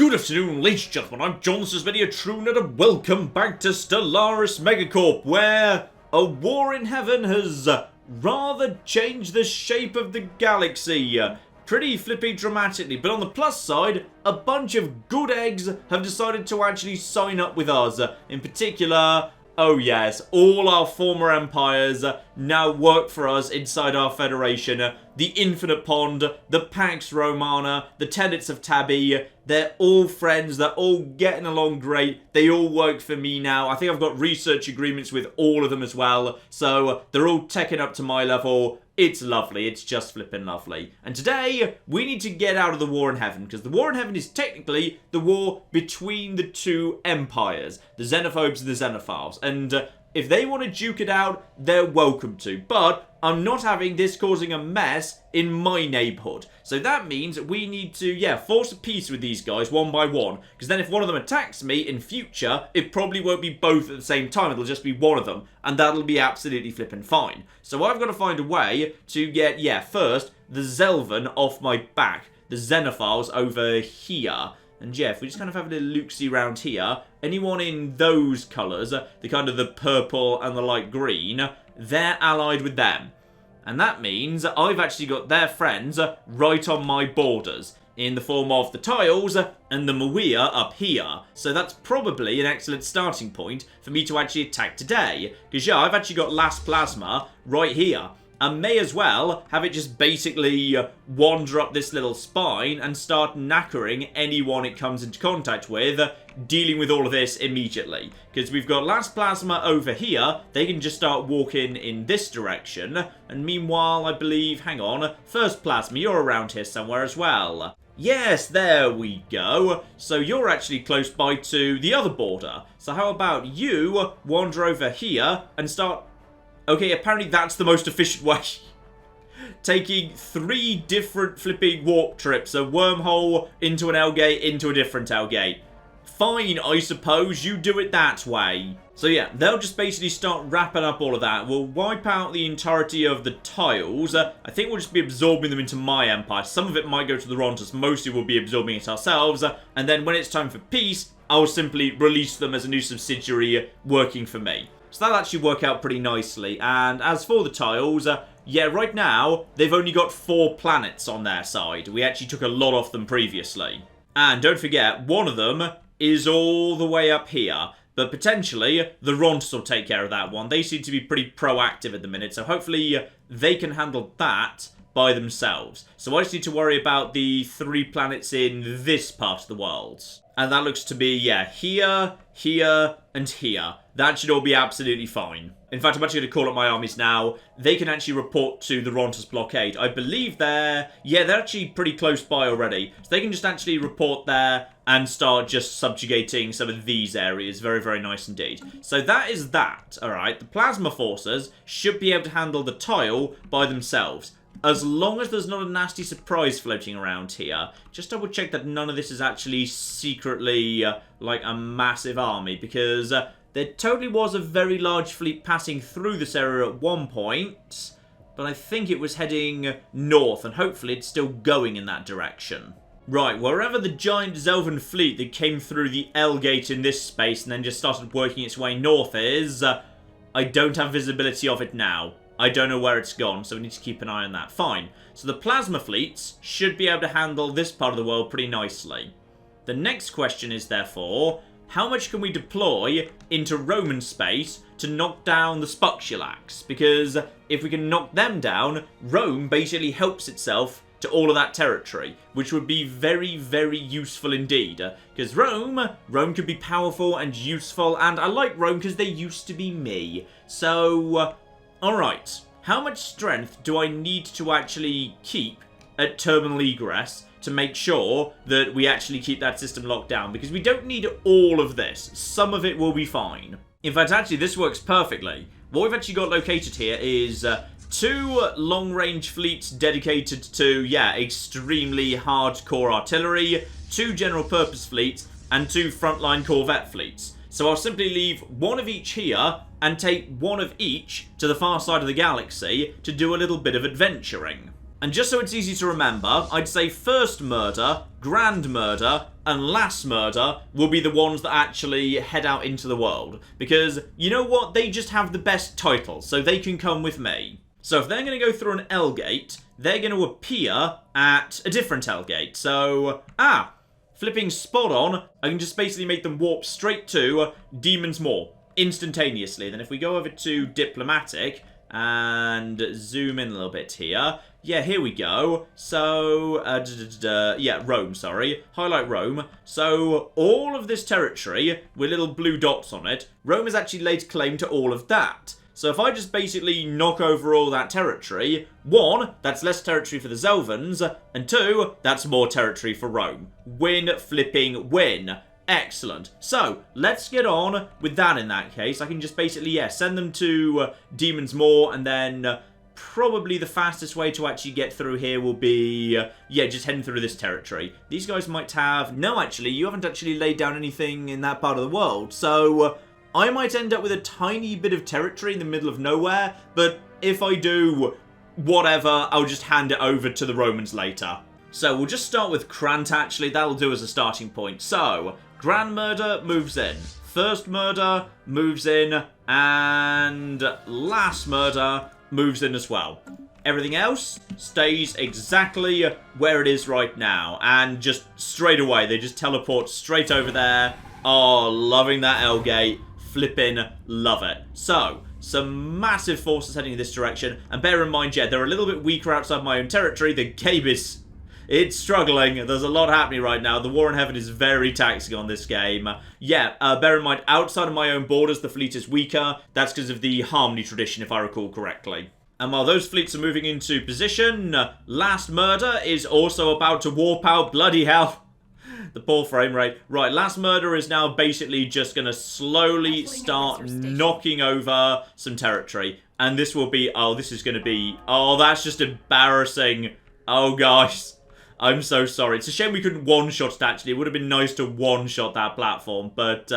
Good afternoon, ladies and gentlemen, I'm John, this is Video TrueNet, and welcome back to Stellaris MegaCorp, where a war in heaven has rather changed the shape of the galaxy. Pretty flipping dramatically, but on the plus side, a bunch of good eggs have decided to actually sign up with us. In particular, oh yes, all our former empires now work for us inside our federation. The Infinite Pond, the Pax Romana, the Tenets of Tabi, they're all friends, they're all getting along great, they all work for me now. I think I've got research agreements with all of them as well, so they're all teching up to my level. It's lovely, it's just flipping lovely. And today, we need to get out of the war in heaven, because the war in heaven is technically the war between the two empires, the xenophobes and the xenophiles, and if they want to duke it out, they're welcome to, but I'm not having this causing a mess in my neighborhood. So that means we need to, force a peace with these guys one by one. Because then if one of them attacks me in future, it probably won't be both at the same time. It'll just be one of them. And that'll be absolutely flipping fine. So I've got to find a way to get, first, the Zelvan off my back. The xenophiles over here. And yeah, if we just kind of have a little look-see around here, anyone in those colours, the kind of the purple and the light green, they're allied with them. And that means I've actually got their friends right on my borders, in the form of the tiles and the Mawia up here. So that's probably an excellent starting point for me to actually attack today. Because yeah, I've actually got Last Plasma right here. And may as well have it just basically wander up this little spine and start knackering anyone it comes into contact with, dealing with all of this immediately. Because we've got Last Plasma over here, they can just start walking in this direction. And meanwhile, I believe, hang on, First Plasma, you're around here somewhere as well. Yes, there we go. So you're actually close by to the other border. So how about you wander over here and start... Okay, apparently that's the most efficient way. Taking 3 different flipping warp trips. A wormhole into an L gate, into a different L gate. Fine, I suppose, you do it that way. So yeah, they'll just basically start wrapping up all of that. We'll wipe out the entirety of the tiles. I think we'll just be absorbing them into my empire. Some of it might go to the Rontas. Mostly we'll be absorbing it ourselves. And then when it's time for peace, I'll simply release them as a new subsidiary working for me. So that'll actually work out pretty nicely. And as for the tiles, right now, they've only got 4 planets on their side. We actually took a lot off them previously. And don't forget, one of them is all the way up here. But potentially, the Rontas will take care of that one. They seem to be pretty proactive at the minute. So hopefully, they can handle that by themselves. So I just need to worry about the 3 planets in this part of the world. And that looks to be, here, here, and here. That should all be absolutely fine. In fact, I'm actually going to call up my armies now. They can actually report to the Rontas blockade. I believe they're actually pretty close by already. So they can just actually report there and start just subjugating some of these areas. Very, very nice indeed. So that is that, alright. The plasma forces should be able to handle the tile by themselves. As long as there's not a nasty surprise floating around here. Just double check that none of this is actually secretly like a massive army. Because there totally was a very large fleet passing through this area at one point. But I think it was heading north. And hopefully it's still going in that direction. Right, wherever the giant Zelvan fleet that came through the L gate in this space and then just started working its way north is, I don't have visibility of it now. I don't know where it's gone, so we need to keep an eye on that. Fine. So the plasma fleets should be able to handle this part of the world pretty nicely. The next question is, therefore, how much can we deploy into Roman space to knock down the Subjugating? Because if we can knock them down, Rome basically helps itself to all of that territory, which would be very, very useful indeed. Because Rome could be powerful and useful, and I like Rome because they used to be me. So... Alright, how much strength do I need to actually keep at terminal egress to make sure that we actually keep that system locked down? Because we don't need all of this. Some of it will be fine. In fact, actually, this works perfectly. What we've actually got located here is 2 long-range fleets dedicated to, extremely hardcore artillery, 2 general-purpose fleets, and 2 frontline corvette fleets. So I'll simply leave 1 of each here and take 1 of each to the far side of the galaxy to do a little bit of adventuring. And just so it's easy to remember, I'd say first murder, grand murder, and last murder will be the ones that actually head out into the world. Because, you know what, they just have the best titles, so they can come with me. So if they're going to go through an L gate, they're going to appear at a different L gate. So, flipping spot on, I can just basically make them warp straight to Demon's Maw, instantaneously. Then if we go over to Diplomatic, and zoom in a little bit here. Yeah, here we go. So, yeah, Rome, sorry. Highlight Rome. So, all of this territory with little blue dots on it, Rome has actually laid claim to all of that. So if I just basically knock over all that territory, 1, that's less territory for the Zelvans, and 2, that's more territory for Rome. Win, flipping, win. Excellent. So, let's get on with that in that case. I can just basically, yeah, send them to Demon's Maw, and then probably the fastest way to actually get through here will be, yeah, just heading through this territory. These guys might have... No, actually, you haven't actually laid down anything in that part of the world, so I might end up with a tiny bit of territory in the middle of nowhere, but if I do, whatever, I'll just hand it over to the Romans later. So, we'll just start with Krant, actually. That'll do as a starting point. So, Grand Murder moves in. First Murder moves in. And Last Murder moves in as well. Everything else stays exactly where it is right now. And just straight away, they just teleport straight over there. Oh, loving that L gate. Flippin' love it. So, some massive forces heading in this direction. And bear in mind, yeah, they're a little bit weaker outside my own territory. The game is... It's struggling. There's a lot happening right now. The War in Heaven is very taxing on this game. Yeah, bear in mind, outside of my own borders, the fleet is weaker. That's because of the Harmony tradition, if I recall correctly. And while those fleets are moving into position, Last Murder is also about to warp out. Bloody hell. The poor frame rate. Right, Last Murder is now basically just going to slowly start knocking over some territory. And this will be... Oh, this is going to be... Oh, that's just embarrassing. Oh, guys. I'm so sorry. It's a shame we couldn't one-shot it, actually. It would have been nice to one-shot that platform. But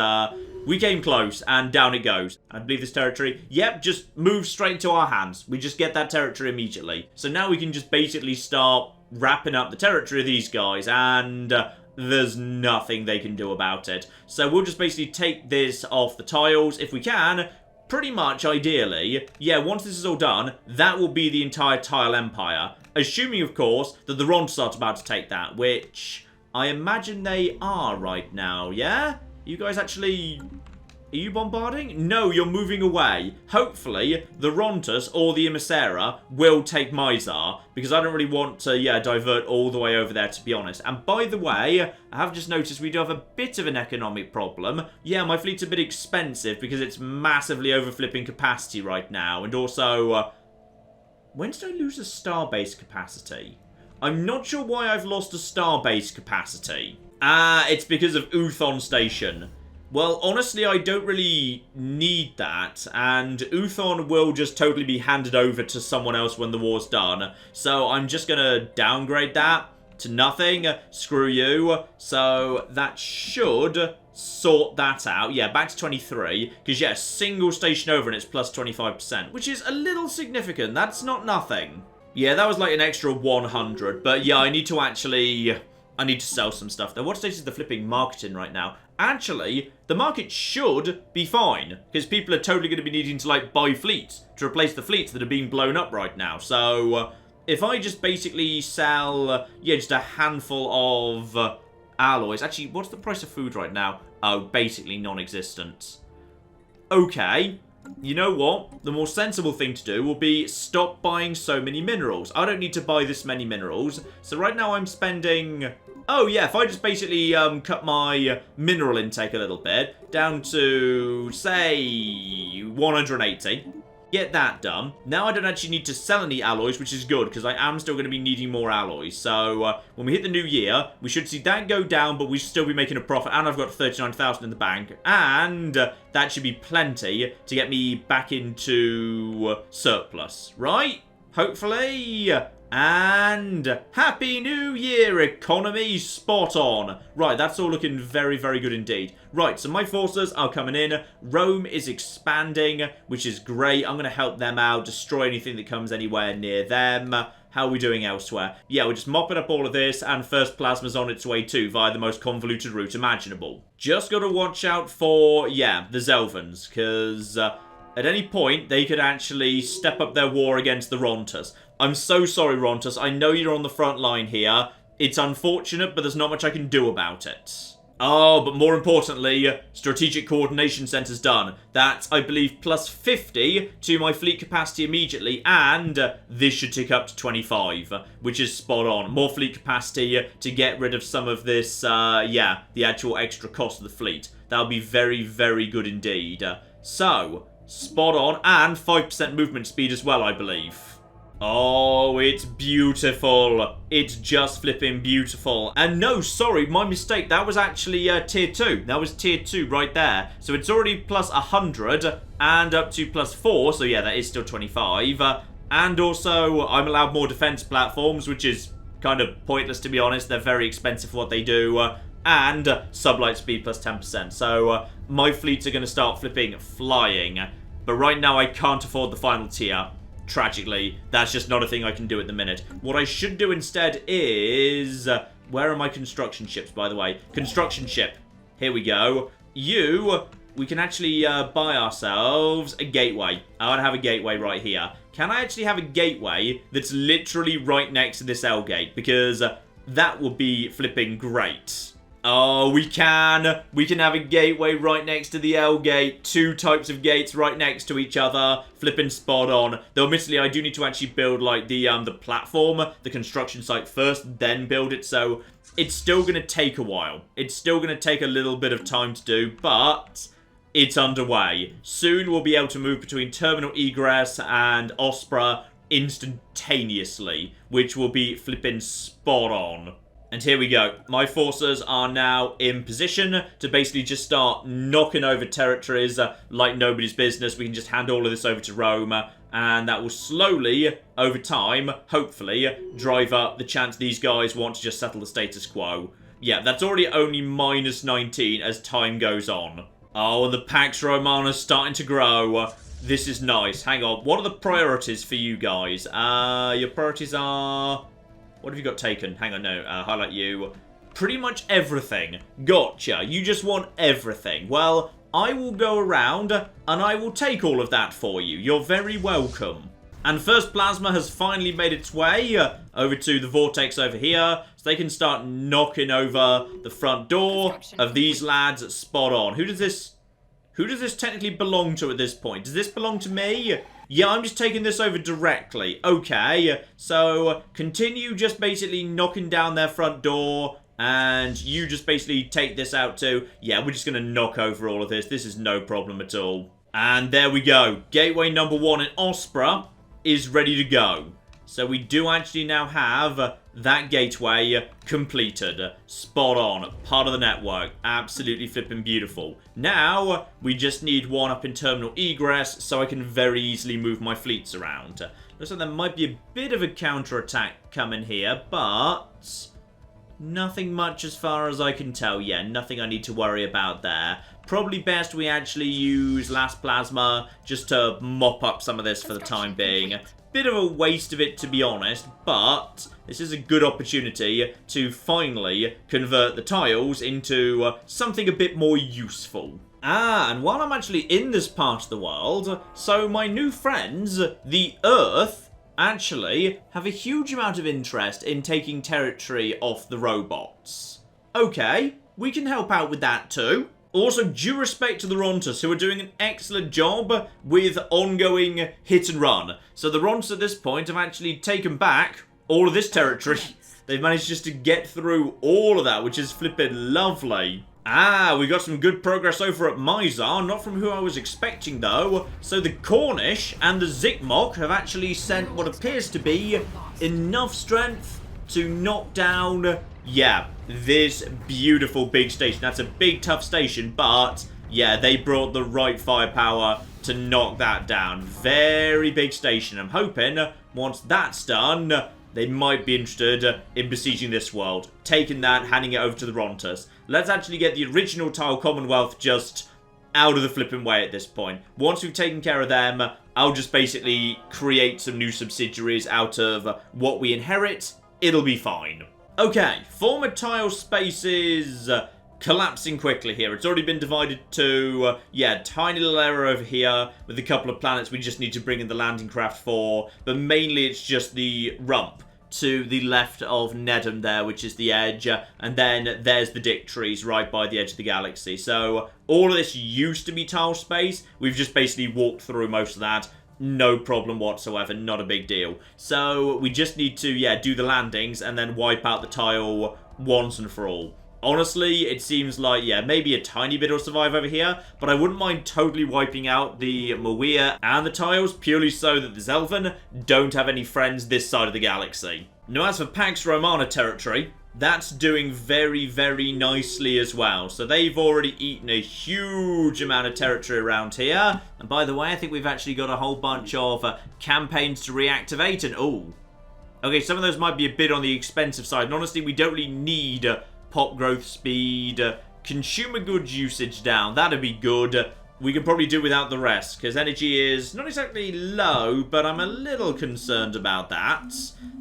we came close, and down it goes. I believe this territory, yep, just moves straight into our hands. We just get that territory immediately. So now we can just basically start wrapping up the territory of these guys, and there's nothing they can do about it. So we'll just basically take this off the tiles if we can. Pretty much, ideally, yeah, once this is all done, that will be the entire Tile Empire. Assuming, of course, that the Rontas are about to take that, which I imagine they are right now, yeah? You guys actually... Are you bombarding? No, you're moving away. Hopefully, the Rontas or the Emissara will take Mizar, because I don't really want to, yeah, divert all the way over there, to be honest. And by the way, I have just noticed we do have a bit of an economic problem. Yeah, my fleet's a bit expensive because it's massively overflipping capacity right now. And also, when did I lose a starbase capacity? I'm not sure why I've lost a starbase capacity. It's because of Uthon Station. Well, honestly, I don't really need that, and Uthon will just totally be handed over to someone else when the war's done. So I'm just going to downgrade that to nothing. Screw you. So that should sort that out. Yeah, back to 23, because, yeah, single station over and it's plus 25%, which is a little significant. That's not nothing. Yeah, that was like an extra 100, but yeah, I need to actually... I need to sell some stuff. Though, what stage is the flipping market in right now? Actually, the market should be fine, because people are totally going to be needing to, like, buy fleets to replace the fleets that are being blown up right now. So, if I just basically sell, yeah, just a handful of alloys. Actually, what's the price of food right now? Oh, basically non-existent. Okay. You know what? The more sensible thing to do will be stop buying so many minerals. I don't need to buy this many minerals. So right now I'm spending... Oh yeah, if I just basically cut my mineral intake a little bit down to, say, 180. Get that done. Now I don't actually need to sell any alloys, which is good, because I am still going to be needing more alloys. So, when we hit the new year, we should see that go down, but we should still be making a profit. And I've got 39,000 in the bank. And that should be plenty to get me back into surplus, right? Hopefully. And Happy New Year, economy, spot on. Right, that's all looking very, very good indeed. Right, so my forces are coming in. Rome is expanding, which is great. I'm going to help them out, destroy anything that comes anywhere near them. How are we doing elsewhere? Yeah, we're just mopping up all of this, and first plasma's on its way too, via the most convoluted route imaginable. Just gotta watch out for, yeah, the Zelvans, because at any point, they could actually step up their war against the Rontas. I'm so sorry, Rontas. I know you're on the front line here. It's unfortunate, but there's not much I can do about it. Oh, but more importantly, strategic coordination center's done. That's, I believe, plus 50 to my fleet capacity immediately, and this should tick up to 25, which is spot on. More fleet capacity to get rid of some of this, yeah, the actual extra cost of the fleet. That'll be very, very good indeed. So, spot on, and 5% movement speed as well, I believe. Oh, it's beautiful. It's just flipping beautiful. And no, sorry, my mistake. That was actually tier 2. That was tier 2 right there. So it's already plus 100 and up to plus 4. So yeah, that is still 25. And also, I'm allowed more defense platforms, which is kind of pointless to be honest. They're very expensive for what they do. And sublight speed plus 10%. So my fleets are going to start flipping flying. But right now, I can't afford the final tier. Tragically, that's just not a thing I can do at the minute. What I should do instead is... where are my construction ships, by the way? Construction ship. Here we go. We can actually buy ourselves a gateway. I want to have a gateway right here. Can I actually have a gateway that's literally right next to this L gate? Because that would be flipping great. Oh, we can. We can have a gateway right next to the L gate. 2 types of gates right next to each other. Flipping spot on. Though, admittedly, I do need to actually build, like, the platform, the construction site first, then build it. So, it's still going to take a while. It's still going to take a little bit of time to do, but it's underway. Soon, we'll be able to move between Terminal Egress and Ospra instantaneously, which will be flipping spot on. And here we go. My forces are now in position to basically just start knocking over territories like nobody's business. We can just hand all of this over to Rome, and that will slowly, over time, hopefully, drive up the chance these guys want to just settle the status quo. Yeah, that's already only minus 19 as time goes on. Oh, and the Pax Romana's starting to grow. This is nice. Hang on. What are the priorities for you guys? Your priorities are... What have you got taken? Hang on, no. Highlight you. Pretty much everything. Gotcha. You just want everything. Well, I will go around and I will take all of that for you. You're very welcome. And first plasma has finally made its way over to the vortex over here. So they can start knocking over the front door of these lads spot on. Who does this technically belong to at this point? Does this belong to me? Yeah, I'm just taking this over directly. Okay, so continue just basically knocking down their front door, and you just basically take this out too. Yeah, we're just going to knock over all of this. This is no problem at all. And there we go. Gateway number 1 in Ospra is ready to go. So we do actually now have that gateway completed. Spot on. Part of the network. Absolutely flipping beautiful. Now, we just need one up in Terminal Egress so I can very easily move my fleets around. Looks like there might be a bit of a counterattack coming here, but nothing much as far as I can tell. Yeah, nothing I need to worry about there. Probably best we actually use Last Plasma just to mop up some of this for the time being. Bit of a waste of it, to be honest, but this is a good opportunity to finally convert the tiles into something a bit more useful. And while I'm actually in this part of the world, so my new friends, the Earth, actually have a huge amount of interest in taking territory off the robots. Okay, we can help out with that too. Also, due respect to the Rontas, who are doing an excellent job with ongoing hit and run. So the Rontas at this point have actually taken back all of this territory. They've managed just to get through all of that, which is flipping lovely. Ah, we got some good progress over at Mizar, not from who I was expecting though. So the Cornish and the Zikmok have actually sent what appears to be enough strength to knock down, yeah, this beautiful big station. That's a big tough station, but yeah, they brought the right firepower to knock that down. Very big station. I'm hoping once that's done, they might be interested in besieging this world. Taking that, handing it over to the Rontas. Let's actually get the original Tile Commonwealth just out of the flipping way at this point. Once we've taken care of them, I'll just basically create some new subsidiaries out of what we inherit. It'll be fine. Okay, former tile spaces collapsing quickly here. It's already been divided to, yeah, tiny little area over here with a couple of planets we just need to bring in the landing craft for. But mainly it's just the rump to the left of Nedham there, which is the edge. And then there's the Dick Trees right by the edge of the galaxy. So all of this used to be tile space. We've just basically walked through most of that. No problem whatsoever, not a big deal. So we just need to, yeah, do the landings and then wipe out the tile once and for all. Honestly, it seems like, yeah, maybe a tiny bit will survive over here, but I wouldn't mind totally wiping out the Mawia and the tiles, purely so that the Zelvan don't have any friends this side of the galaxy. Now, as for Pax Romana territory, that's doing very, very nicely as well. So they've already eaten a huge amount of territory around here. And by the way, I think we've actually got a whole bunch of campaigns to reactivate. And, oh, okay, some of those might be a bit on the expensive side. And honestly, we don't really need pop growth speed, consumer goods usage down. That'd be good. We can probably do without the rest, because energy is not exactly low, but I'm a little concerned about that.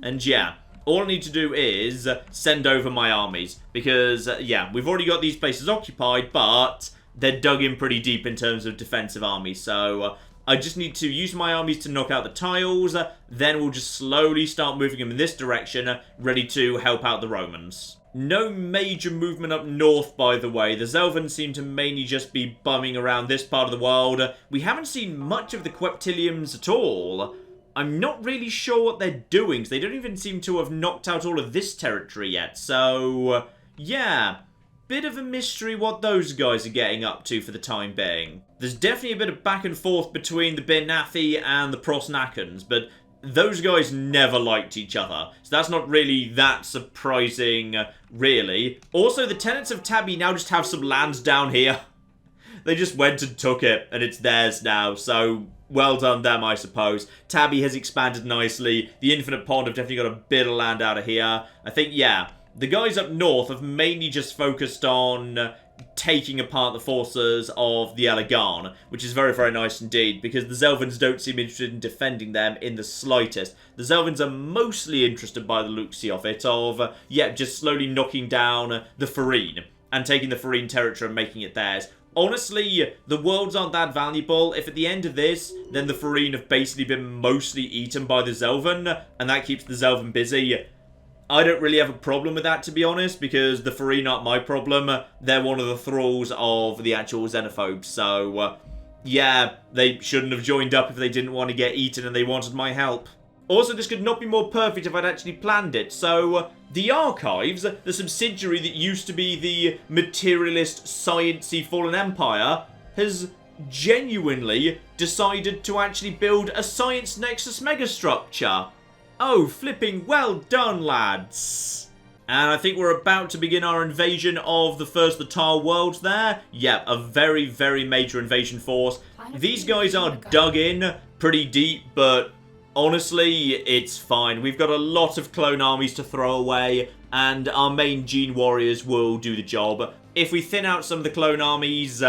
And yeah, all I need to do is send over my armies, because, yeah, we've already got these places occupied, but they're dug in pretty deep in terms of defensive armies, so I just need to use my armies to knock out the tiles, then we'll just slowly start moving them in this direction, ready to help out the Romans. No major movement up north, by the way. The Zelvan seem to mainly just be bumming around this part of the world. We haven't seen much of the Queptilians at all. I'm not really sure what they're doing, because they don't even seem to have knocked out all of this territory yet. So, yeah, bit of a mystery what those guys are getting up to for the time being. There's definitely a bit of back and forth between the Bernathi and the Prosnakans, but those guys never liked each other, so that's not really that surprising, really. Also, the tenants of Tabi now just have some lands down here. They just went and took it, and it's theirs now, so well done them, I suppose. Tabi has expanded nicely. The Infinite Pond have definitely got a bit of land out of here. I think, yeah, the guys up north have mainly just focused on taking apart the forces of the Elegant, which is very, very nice indeed, because the Zelvans don't seem interested in defending them in the slightest. The Zelvans are mostly interested by the Luxi of it, of, yeah, just slowly knocking down the Farine, and taking the Farine territory and making it theirs. Honestly, the worlds aren't that valuable. If at the end of this, then the Farine have basically been mostly eaten by the Zelvan, and that keeps the Zelvan busy, I don't really have a problem with that, to be honest, because the Farine aren't my problem. They're one of the thralls of the actual xenophobes, so, yeah, they shouldn't have joined up if they didn't want to get eaten and they wanted my help. Also, this could not be more perfect if I'd actually planned it. So, the Archives, the subsidiary that used to be the materialist, sciencey Fallen Empire, has genuinely decided to actually build a Science Nexus megastructure. Oh, flipping well done, lads. And I think we're about to begin our invasion of the first of the Tile worlds there. Yep, a very, very major invasion force. These guys are dug in pretty deep, but honestly, it's fine. We've got a lot of clone armies to throw away, and our main gene warriors will do the job. If we thin out some of the clone armies,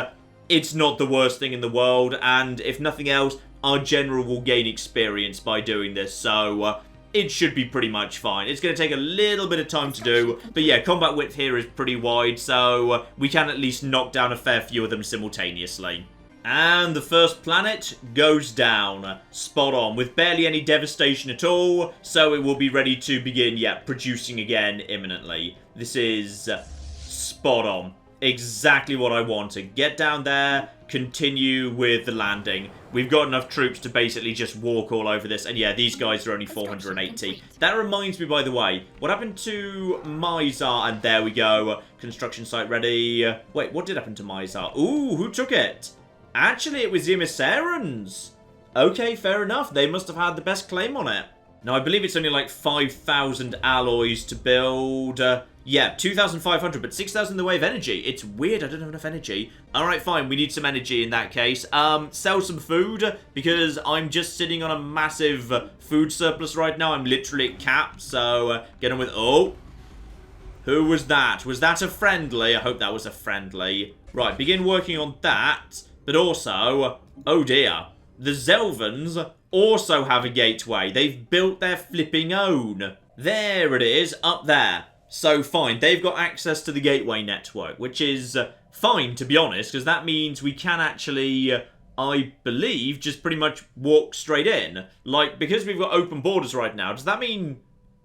it's not the worst thing in the world, and if nothing else, our general will gain experience by doing this, so it should be pretty much fine. It's going to take a little bit of time to do, but yeah, combat width here is pretty wide, so we can at least knock down a fair few of them simultaneously. And the first planet goes down. Spot on, with barely any devastation at all, so it will be ready to begin, yeah, producing again imminently. This is spot on. Exactly what I wanted. Get down there, continue with the landing. We've got enough troops to basically just walk all over this, and yeah, these guys are only 480. That reminds me, by the way, what happened to Mizar? And there we go. Construction site ready. Wait, what did happen to Mizar? Ooh, who took it? Actually, it was the Emissarians. Okay, fair enough. They must have had the best claim on it. Now, I believe it's only like 5,000 alloys to build. Yeah, 2,500, but 6,000 in the way of energy. It's weird, I don't have enough energy. Alright, fine, we need some energy in that case. Sell some food, because I'm just sitting on a massive food surplus right now. I'm literally at cap, so get on with... Oh! Who was that? Was that a friendly? I hope that was a friendly. Right, begin working on that, but also... Oh dear. the Zelvans also have a gateway. They've built their flipping own. There it is, up there. So fine, they've got access to the gateway network, which is fine, to be honest, because that means we can actually, I believe, just pretty much walk straight in. Like, because we've got open borders right now, does that mean...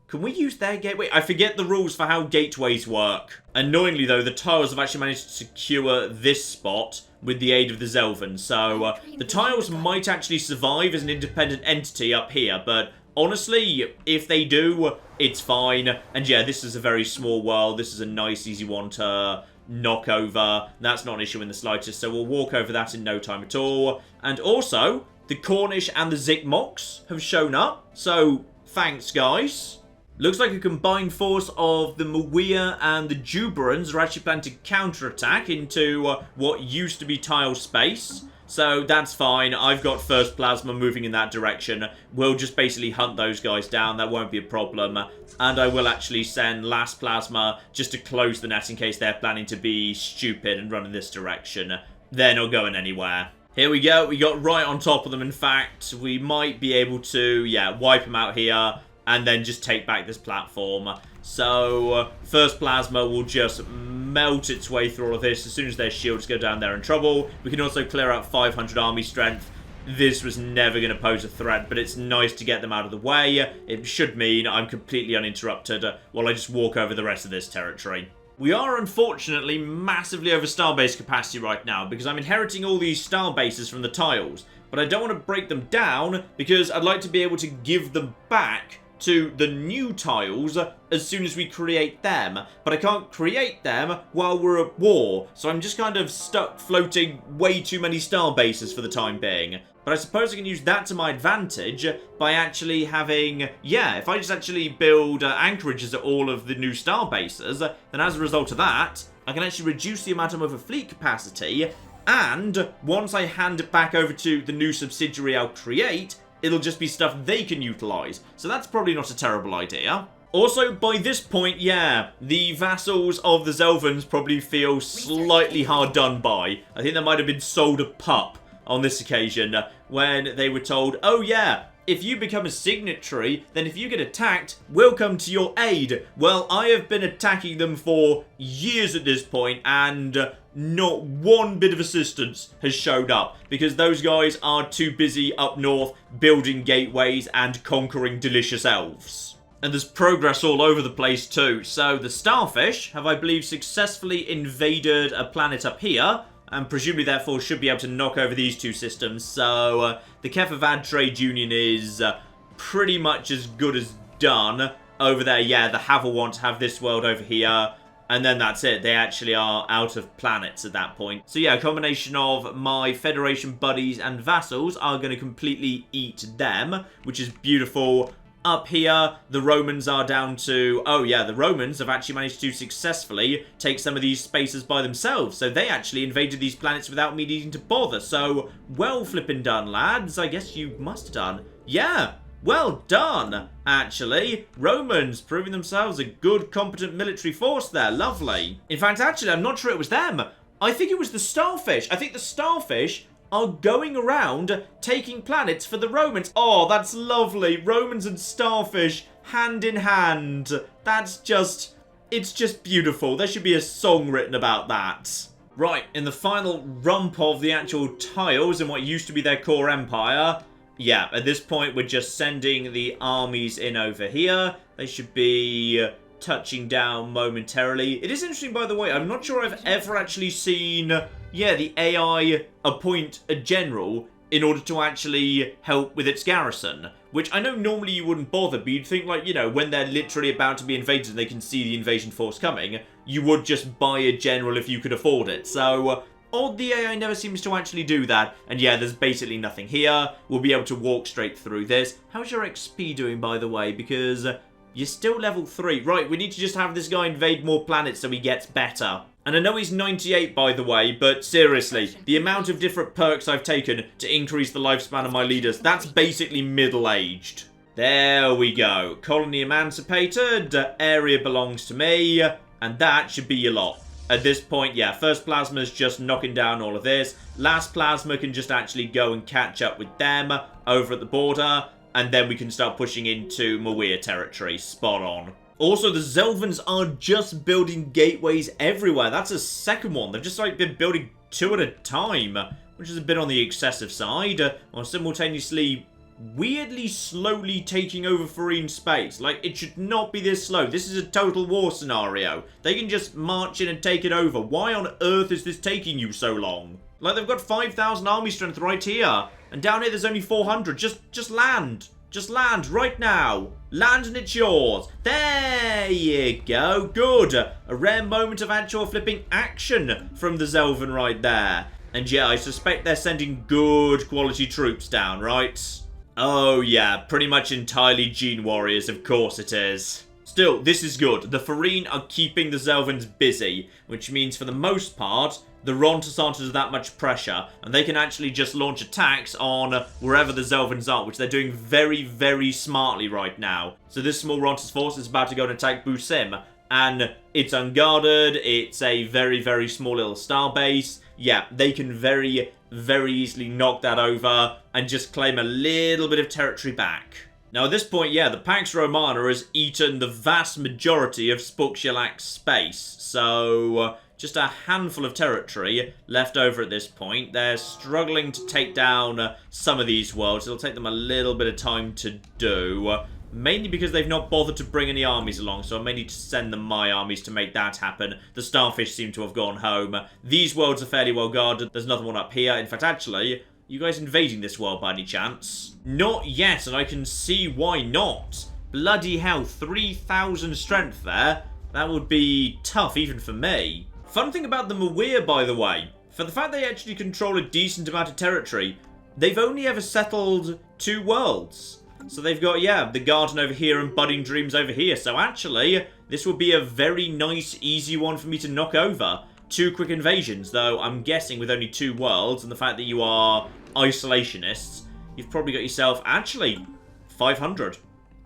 Can we use their gateway? I forget the rules for how gateways work. Annoyingly, though, the tiles have actually managed to secure this spot with the aid of the Zelvan. So, the tiles might actually survive as an independent entity up here, but... Honestly, if they do, it's fine. And yeah, this is a very small world. This is a nice, easy one to knock over. That's not an issue in the slightest, so we'll walk over that in no time at all. And also, the Cornish and the Zikmoks have shown up. So, thanks, guys. Looks like a combined force of the Mawia and the Jubrans are actually planning to counterattack into what used to be tile space. So that's fine. I've got first plasma moving in that direction. We'll just basically hunt those guys down. That won't be a problem. And I will actually send last plasma just to close the net in case they're planning to be stupid and run in this direction. They're not going anywhere. Here we go. We got right on top of them. In fact, we might be able to, yeah, wipe them out here and then just take back this platform. So, first plasma will just melt its way through all of this. As soon as their shields go down, they're in trouble. We can also clear out 500 army strength. This was never going to pose a threat, but it's nice to get them out of the way. It should mean I'm completely uninterrupted while I just walk over the rest of this territory. We are, unfortunately, massively over starbase capacity right now, because I'm inheriting all these starbases from the tiles. But I don't want to break them down, because I'd like to be able to give them back to the new tiles as soon as we create them. But I can't create them while we're at war, so I'm just kind of stuck floating way too many star bases for the time being. But I suppose I can use that to my advantage by actually having, yeah, if I just actually build anchorages at all of the new star bases, then as a result of that, I can actually reduce the amount of overfleet capacity, and once I hand it back over to the new subsidiary I'll create, it'll just be stuff they can utilise. So that's probably not a terrible idea. Also, by this point, yeah, the vassals of the Zelvans probably feel slightly hard done by. I think they might have been sold a pup on this occasion when they were told, oh yeah, if you become a signatory, then if you get attacked, we'll come to your aid. Well, I have been attacking them for years at this point, and not one bit of assistance has showed up, because those guys are too busy up north building gateways and conquering delicious elves. And there's progress all over the place too. So the Starfish have, I believe, successfully invaded a planet up here, and presumably therefore should be able to knock over these two systems. So the Kefavad Trade Union is pretty much as good as done over there. Yeah, the Havelwant have this world over here, and then that's it. They actually are out of planets at that point. So yeah, a combination of my Federation buddies and vassals are going to completely eat them, which is beautiful. Up here, the Romans are down to... Oh yeah, the Romans have actually managed to successfully take some of these spaces by themselves. So they actually invaded these planets without me needing to bother. So, well flippin' done, lads. I guess you must have done. Yeah, well done, actually. Romans proving themselves a good, competent military force there. Lovely. In fact, actually, I'm not sure it was them. I think it was the Starfish. I think the Starfish are going around taking planets for the Romans. Oh, that's lovely. Romans and Starfish, hand in hand. That's just... It's just beautiful. There should be a song written about that. Right, in the final rump of the actual tiles in what used to be their core empire, yeah, at this point we're just sending the armies in over here. They should be touching down momentarily. It is interesting, by the way, I'm not sure I've ever actually seen, yeah, the AI appoint a general in order to actually help with its garrison. Which I know normally you wouldn't bother, but you'd think, like, you know, when they're literally about to be invaded and they can see the invasion force coming, you would just buy a general if you could afford it. So, odd the AI never seems to actually do that. And yeah, there's basically nothing here. We'll be able to walk straight through this. How's your XP doing, by the way? Because you're still level 3. Right, we need to just have this guy invade more planets so he gets better. And I know he's 98, by the way, but seriously, the amount of different perks I've taken to increase the lifespan of my leaders, that's basically middle-aged. There we go. Colony emancipated, area belongs to me, and that should be your lot. At this point, yeah, first plasma is just knocking down all of this. Last plasma can just actually go and catch up with them over at the border. And then we can start pushing into Mawir territory. Spot on. Also, the Zelvans are just building gateways everywhere. That's a second one. They've just like been building 2 at a time, which is a bit on the excessive side, while simultaneously weirdly slowly taking over Farine space. Like, it should not be this slow. This is a total war scenario. They can just march in and take it over. Why on earth is this taking you so long? Like, they've got 5,000 army strength right here, and down here there's only 400. Just land. Just land right now. Land and it's yours. There you go. Good. A rare moment of actual flipping action from the Zelvan right there. And yeah, I suspect they're sending good quality troops down, right? Oh yeah, pretty much entirely Gene Warriors, of course it is. Still, this is good. The Farine are keeping the Zelvans busy, which means for the most part, the Rontas aren't under that much pressure, and they can actually just launch attacks on wherever the Zelvans are, which they're doing very, very smartly right now. So this small Rontas force is about to go and attack Busim, and it's unguarded, it's a very, very small little star base. Yeah, they can very, very easily knock that over and just claim a little bit of territory back. Now at this point, yeah, the Pax Romana has eaten the vast majority of Spukshilak's space, so just a handful of territory left over at this point. They're struggling to take down some of these worlds. It'll take them a little bit of time to do, mainly because they've not bothered to bring any armies along, so I may need to send them my armies to make that happen. The Starfish seem to have gone home. These worlds are fairly well guarded. There's another one up here. In fact, actually, you guys invading this world by any chance? Not yet, and I can see why not. Bloody hell, 3,000 strength there. That would be tough even for me. Fun thing about the Mawir, by the way, for the fact they actually control a decent amount of territory, they've only ever settled 2 worlds. So they've got, yeah, the Garden over here and Budding Dreams over here. So actually, this would be a very nice, easy one for me to knock over. 2 quick invasions, though I'm guessing with only 2 worlds and the fact that you are isolationists, you've probably got yourself, actually, 500.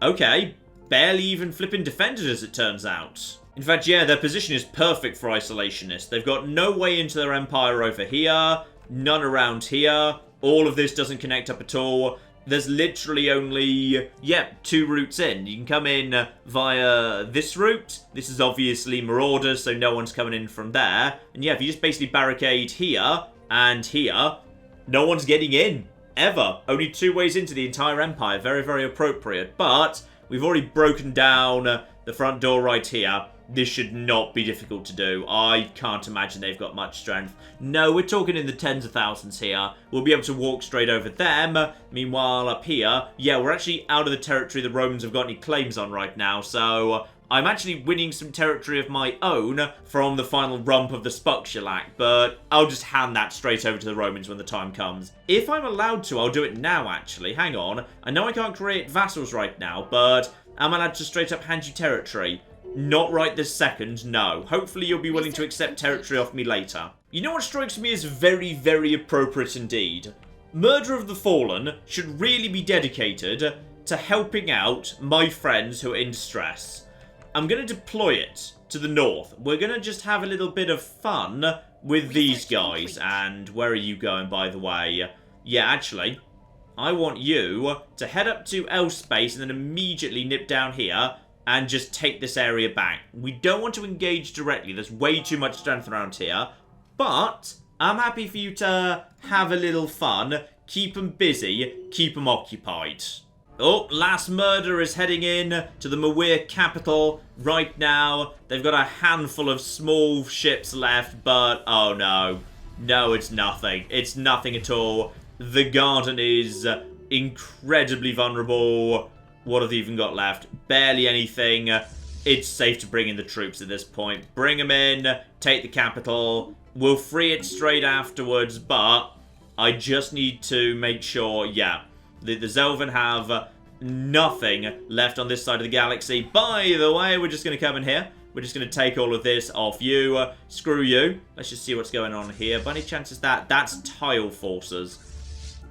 Okay, barely even flipping defended as it turns out. In fact, yeah, their position is perfect for isolationists. They've got no way into their empire over here, none around here. All of this doesn't connect up at all. There's literally only, yeah, 2 routes in. You can come in via this route. This is obviously Marauders, so no one's coming in from there. And yeah, if you just basically barricade here and here, no one's getting in, ever. Only 2 ways into the entire empire. Very, very appropriate. But we've already broken down the front door right here. This should not be difficult to do. I can't imagine they've got much strength. No, we're talking in the tens of thousands here. We'll be able to walk straight over them. Meanwhile, up here, yeah, we're actually out of the territory the Romans have got any claims on right now. So I'm actually winning some territory of my own from the final rump of the Spukshilak. But I'll just hand that straight over to the Romans when the time comes. If I'm allowed to, I'll do it now, actually. Hang on. I know I can't create vassals right now, but I'm allowed to straight up hand you territory. Not right this second, no. Hopefully you'll be willing to accept territory off me later. You know what strikes me as very, very appropriate indeed? Murder of the Fallen should really be dedicated to helping out my friends who are in distress. I'm going to deploy it to the north. We're going to just have a little bit of fun with these guys. And where are you going, by the way? Yeah, actually, I want you to head up to L space and then immediately nip down here and just take this area back. We don't want to engage directly. There's way too much strength around here. But I'm happy for you to have a little fun. Keep them busy. Keep them occupied. Oh, last murder is heading in to the Mawir capital right now. They've got a handful of small ships left, but oh no. No, it's nothing. It's nothing at all. The garden is incredibly vulnerable. What have they even got left? Barely anything. It's safe to bring in the troops at this point. Bring them in. Take the capital. We'll free it straight afterwards, but I just need to make sure, yeah, the Zelvan have nothing left on this side of the galaxy. By the way, we're just going to come in here. We're just going to take all of this off you. Screw you. Let's just see what's going on here. By any chance is that's tile forces.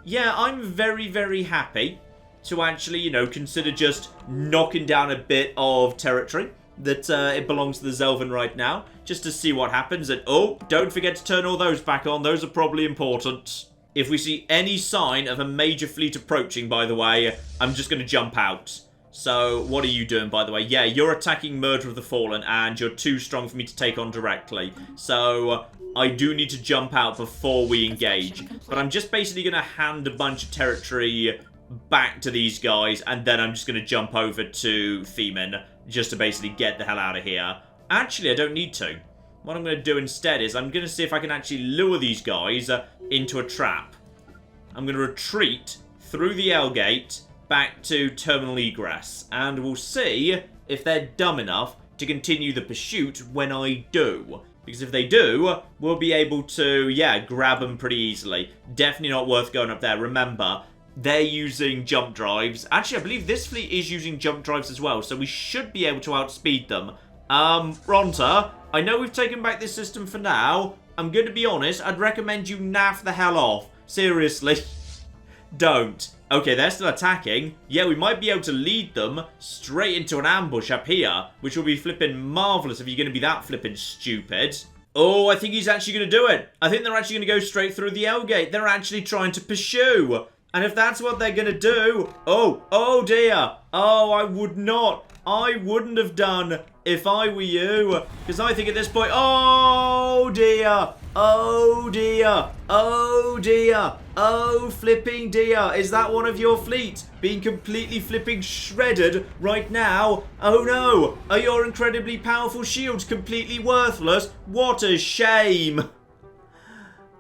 Yeah, I'm very, very happy to actually, you know, consider just knocking down a bit of territory that it belongs to the Zelvan right now, just to see what happens. And, oh, don't forget to turn all those back on. Those are probably important. If we see any sign of a major fleet approaching, by the way, I'm just going to jump out. So, what are you doing, by the way? Yeah, you're attacking Murder of the Fallen, and you're too strong for me to take on directly. So, I do need to jump out before we engage. But I'm just basically going to hand a bunch of territory back to these guys, and then I'm just going to jump over to Themin, just to basically get the hell out of here. Actually, I don't need to. What I'm going to do instead is I'm going to see if I can actually lure these guys into a trap. I'm going to retreat through the L gate back to terminal egress, and we'll see if they're dumb enough to continue the pursuit when I do. Because if they do, we'll be able to, yeah, grab them pretty easily. Definitely not worth going up there. Remember, they're using jump drives. Actually, I believe this fleet is using jump drives as well, so we should be able to outspeed them. Ronta, I know we've taken back this system for now. I'm going to be honest, I'd recommend you naff the hell off. Seriously. Don't. Okay, they're still attacking. Yeah, we might be able to lead them straight into an ambush up here, which will be flipping marvellous if you're going to be that flipping stupid. Oh, I think he's actually going to do it. I think they're actually going to go straight through the L gate. They're actually trying to pursue. And if that's what they're going to do... Oh dear. Oh, I would not. I wouldn't have done if I were you. Because I think at this point... Oh dear. Oh dear. Oh dear. Oh flipping dear. Is that one of your fleet being completely flipping shredded right now? Oh no. Are your incredibly powerful shields completely worthless? What a shame.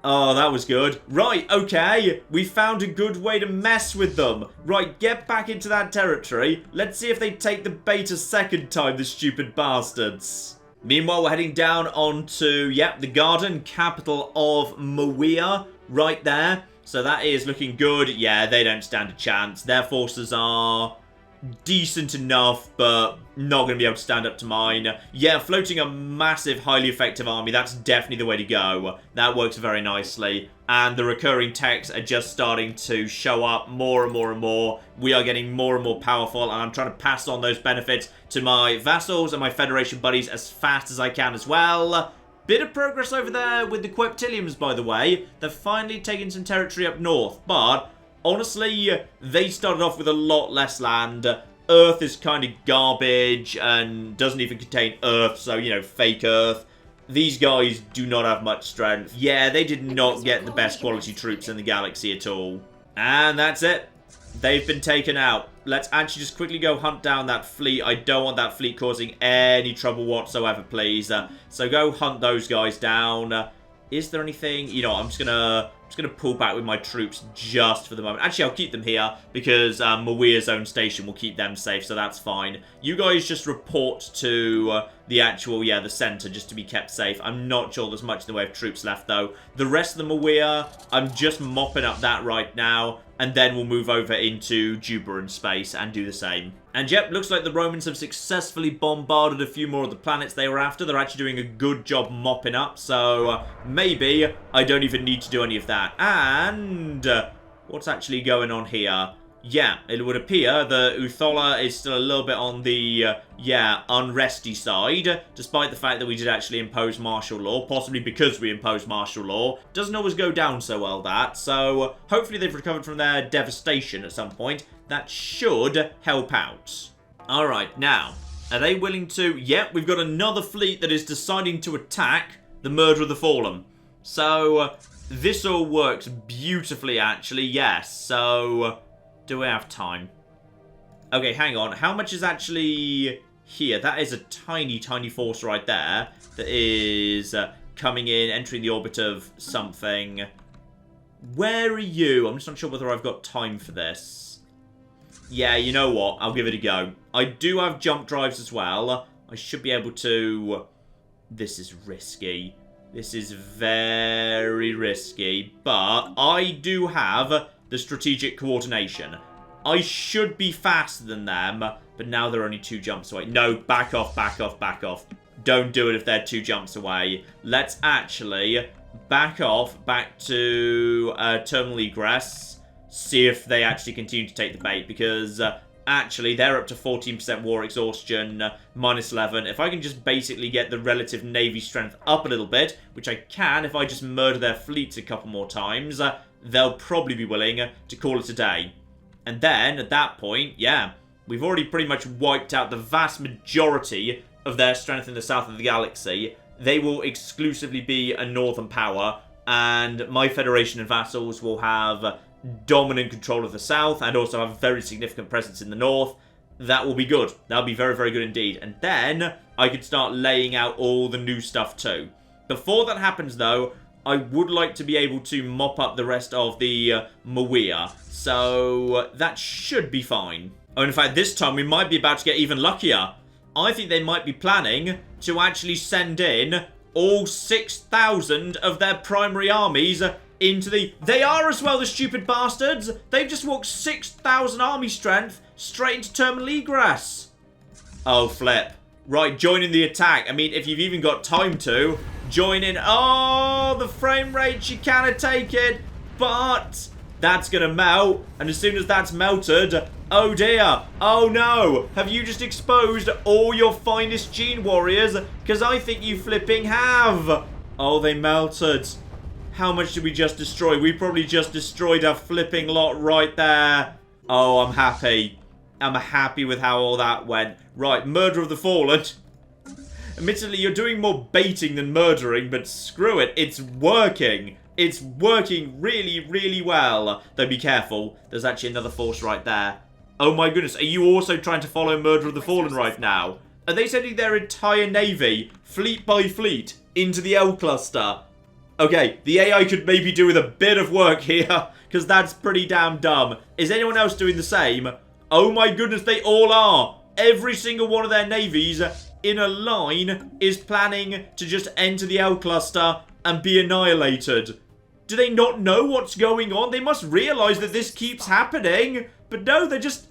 Oh, that was good. Right, okay. We found a good way to mess with them. Right, get back into that territory. Let's see if they take the bait a second time, the stupid bastards. Meanwhile, we're heading down onto, yep, the garden capital of Mawia. Right there. So that is looking good. Yeah, they don't stand a chance. Their forces are decent enough, but not going to be able to stand up to mine. Yeah, floating a massive, highly effective army, that's definitely the way to go. That works very nicely. And the recurring techs are just starting to show up more and more and more. We are getting more and more powerful, and I'm trying to pass on those benefits to my vassals and my Federation buddies as fast as I can as well. Bit of progress over there with the Queptiliums, by the way. They're finally taking some territory up north, but honestly, they started off with a lot less land. Earth is kind of garbage and doesn't even contain Earth, so, you know, fake Earth. These guys do not have much strength. Yeah, they did not get the best quality troops in the galaxy at all. And that's it. They've been taken out. Let's actually just quickly go hunt down that fleet. I don't want that fleet causing any trouble whatsoever, please. So go hunt those guys down. Is there anything? You know, I'm just gonna pull back with my troops just for the moment. Actually, I'll keep them here because Mawia's own station will keep them safe, so that's fine. You guys just report to the actual, yeah, the center, just to be kept safe. I'm not sure there's much in the way of troops left, though. The rest of the Mawia, I'm just mopping up that right now, and then we'll move over into Jubran space and do the same. And yep, looks like the Romans have successfully bombarded a few more of the planets they were after. They're actually doing a good job mopping up, so maybe I don't even need to do any of that. And what's actually going on here? Yeah, it would appear that Uthola is still a little bit on the, yeah, unresty side, despite the fact that we did actually impose martial law, possibly because we imposed martial law. Doesn't always go down so well, that, so hopefully they've recovered from their devastation at some point. That should help out. Alright, now, are they willing to... Yep, we've got another fleet that is deciding to attack the Murder of the Fallen. So, this all works beautifully, actually, yes. So, do we have time? Okay, hang on. How much is actually here? That is a tiny, tiny force right there that is coming in, entering the orbit of something. Where are you? I'm just not sure whether I've got time for this. Yeah, you know what? I'll give it a go. I do have jump drives as well. I should be able to... This is risky. This is very risky. But I do have the strategic coordination. I should be faster than them, but now they're only 2 jumps away. No, back off, back off, back off. Don't do it if they're 2 jumps away. Let's actually back off, back to terminal egress. See if they actually continue to take the bait, because Actually, they're up to 14% war exhaustion, minus 11. If I can just basically get the relative navy strength up a little bit, which I can if I just murder their fleets a couple more times, they'll probably be willing to call it a day. And then, at that point, yeah, we've already pretty much wiped out the vast majority of their strength in the south of the galaxy. They will exclusively be a northern power, and my Federation and vassals will have dominant control of the south and also have a very significant presence in the north. That will be good. That'll be very, very good indeed. And then I could start laying out all the new stuff too. Before that happens, though, I would like to be able to mop up the rest of the Mawia. So that should be fine. Oh, in fact, this time we might be about to get even luckier. I think they might be planning to actually send in all 6,000 of their primary armies into the... They are as well, the stupid bastards! They've just walked 6,000 army strength straight into terminal egress. Oh, flip. Right, join in the attack. I mean, if you've even got time to, join in. Oh, the frame rate, you cannot take it. But that's going to melt. And as soon as that's melted, oh dear. Oh no. Have you just exposed all your finest gene warriors? Because I think you flipping have. Oh, they melted. How much did we just destroy? We probably just destroyed a flipping lot right there. Oh, I'm happy. I'm happy with how all that went. Right, Murder of the Fallen. Admittedly, you're doing more baiting than murdering, but screw it. It's working. It's working really, really well. Though be careful. There's actually another force right there. Oh my goodness. Are you also trying to follow Murder of the Fallen right now? Are they sending their entire navy, fleet by fleet, into the L cluster? Okay, the AI could maybe do with a bit of work here, because that's pretty damn dumb. Is anyone else doing the same? Oh my goodness, they all are. Every single one of their navies in a line is planning to just enter the L cluster and be annihilated. Do they not know what's going on? They must realize that this keeps happening. But no, they're just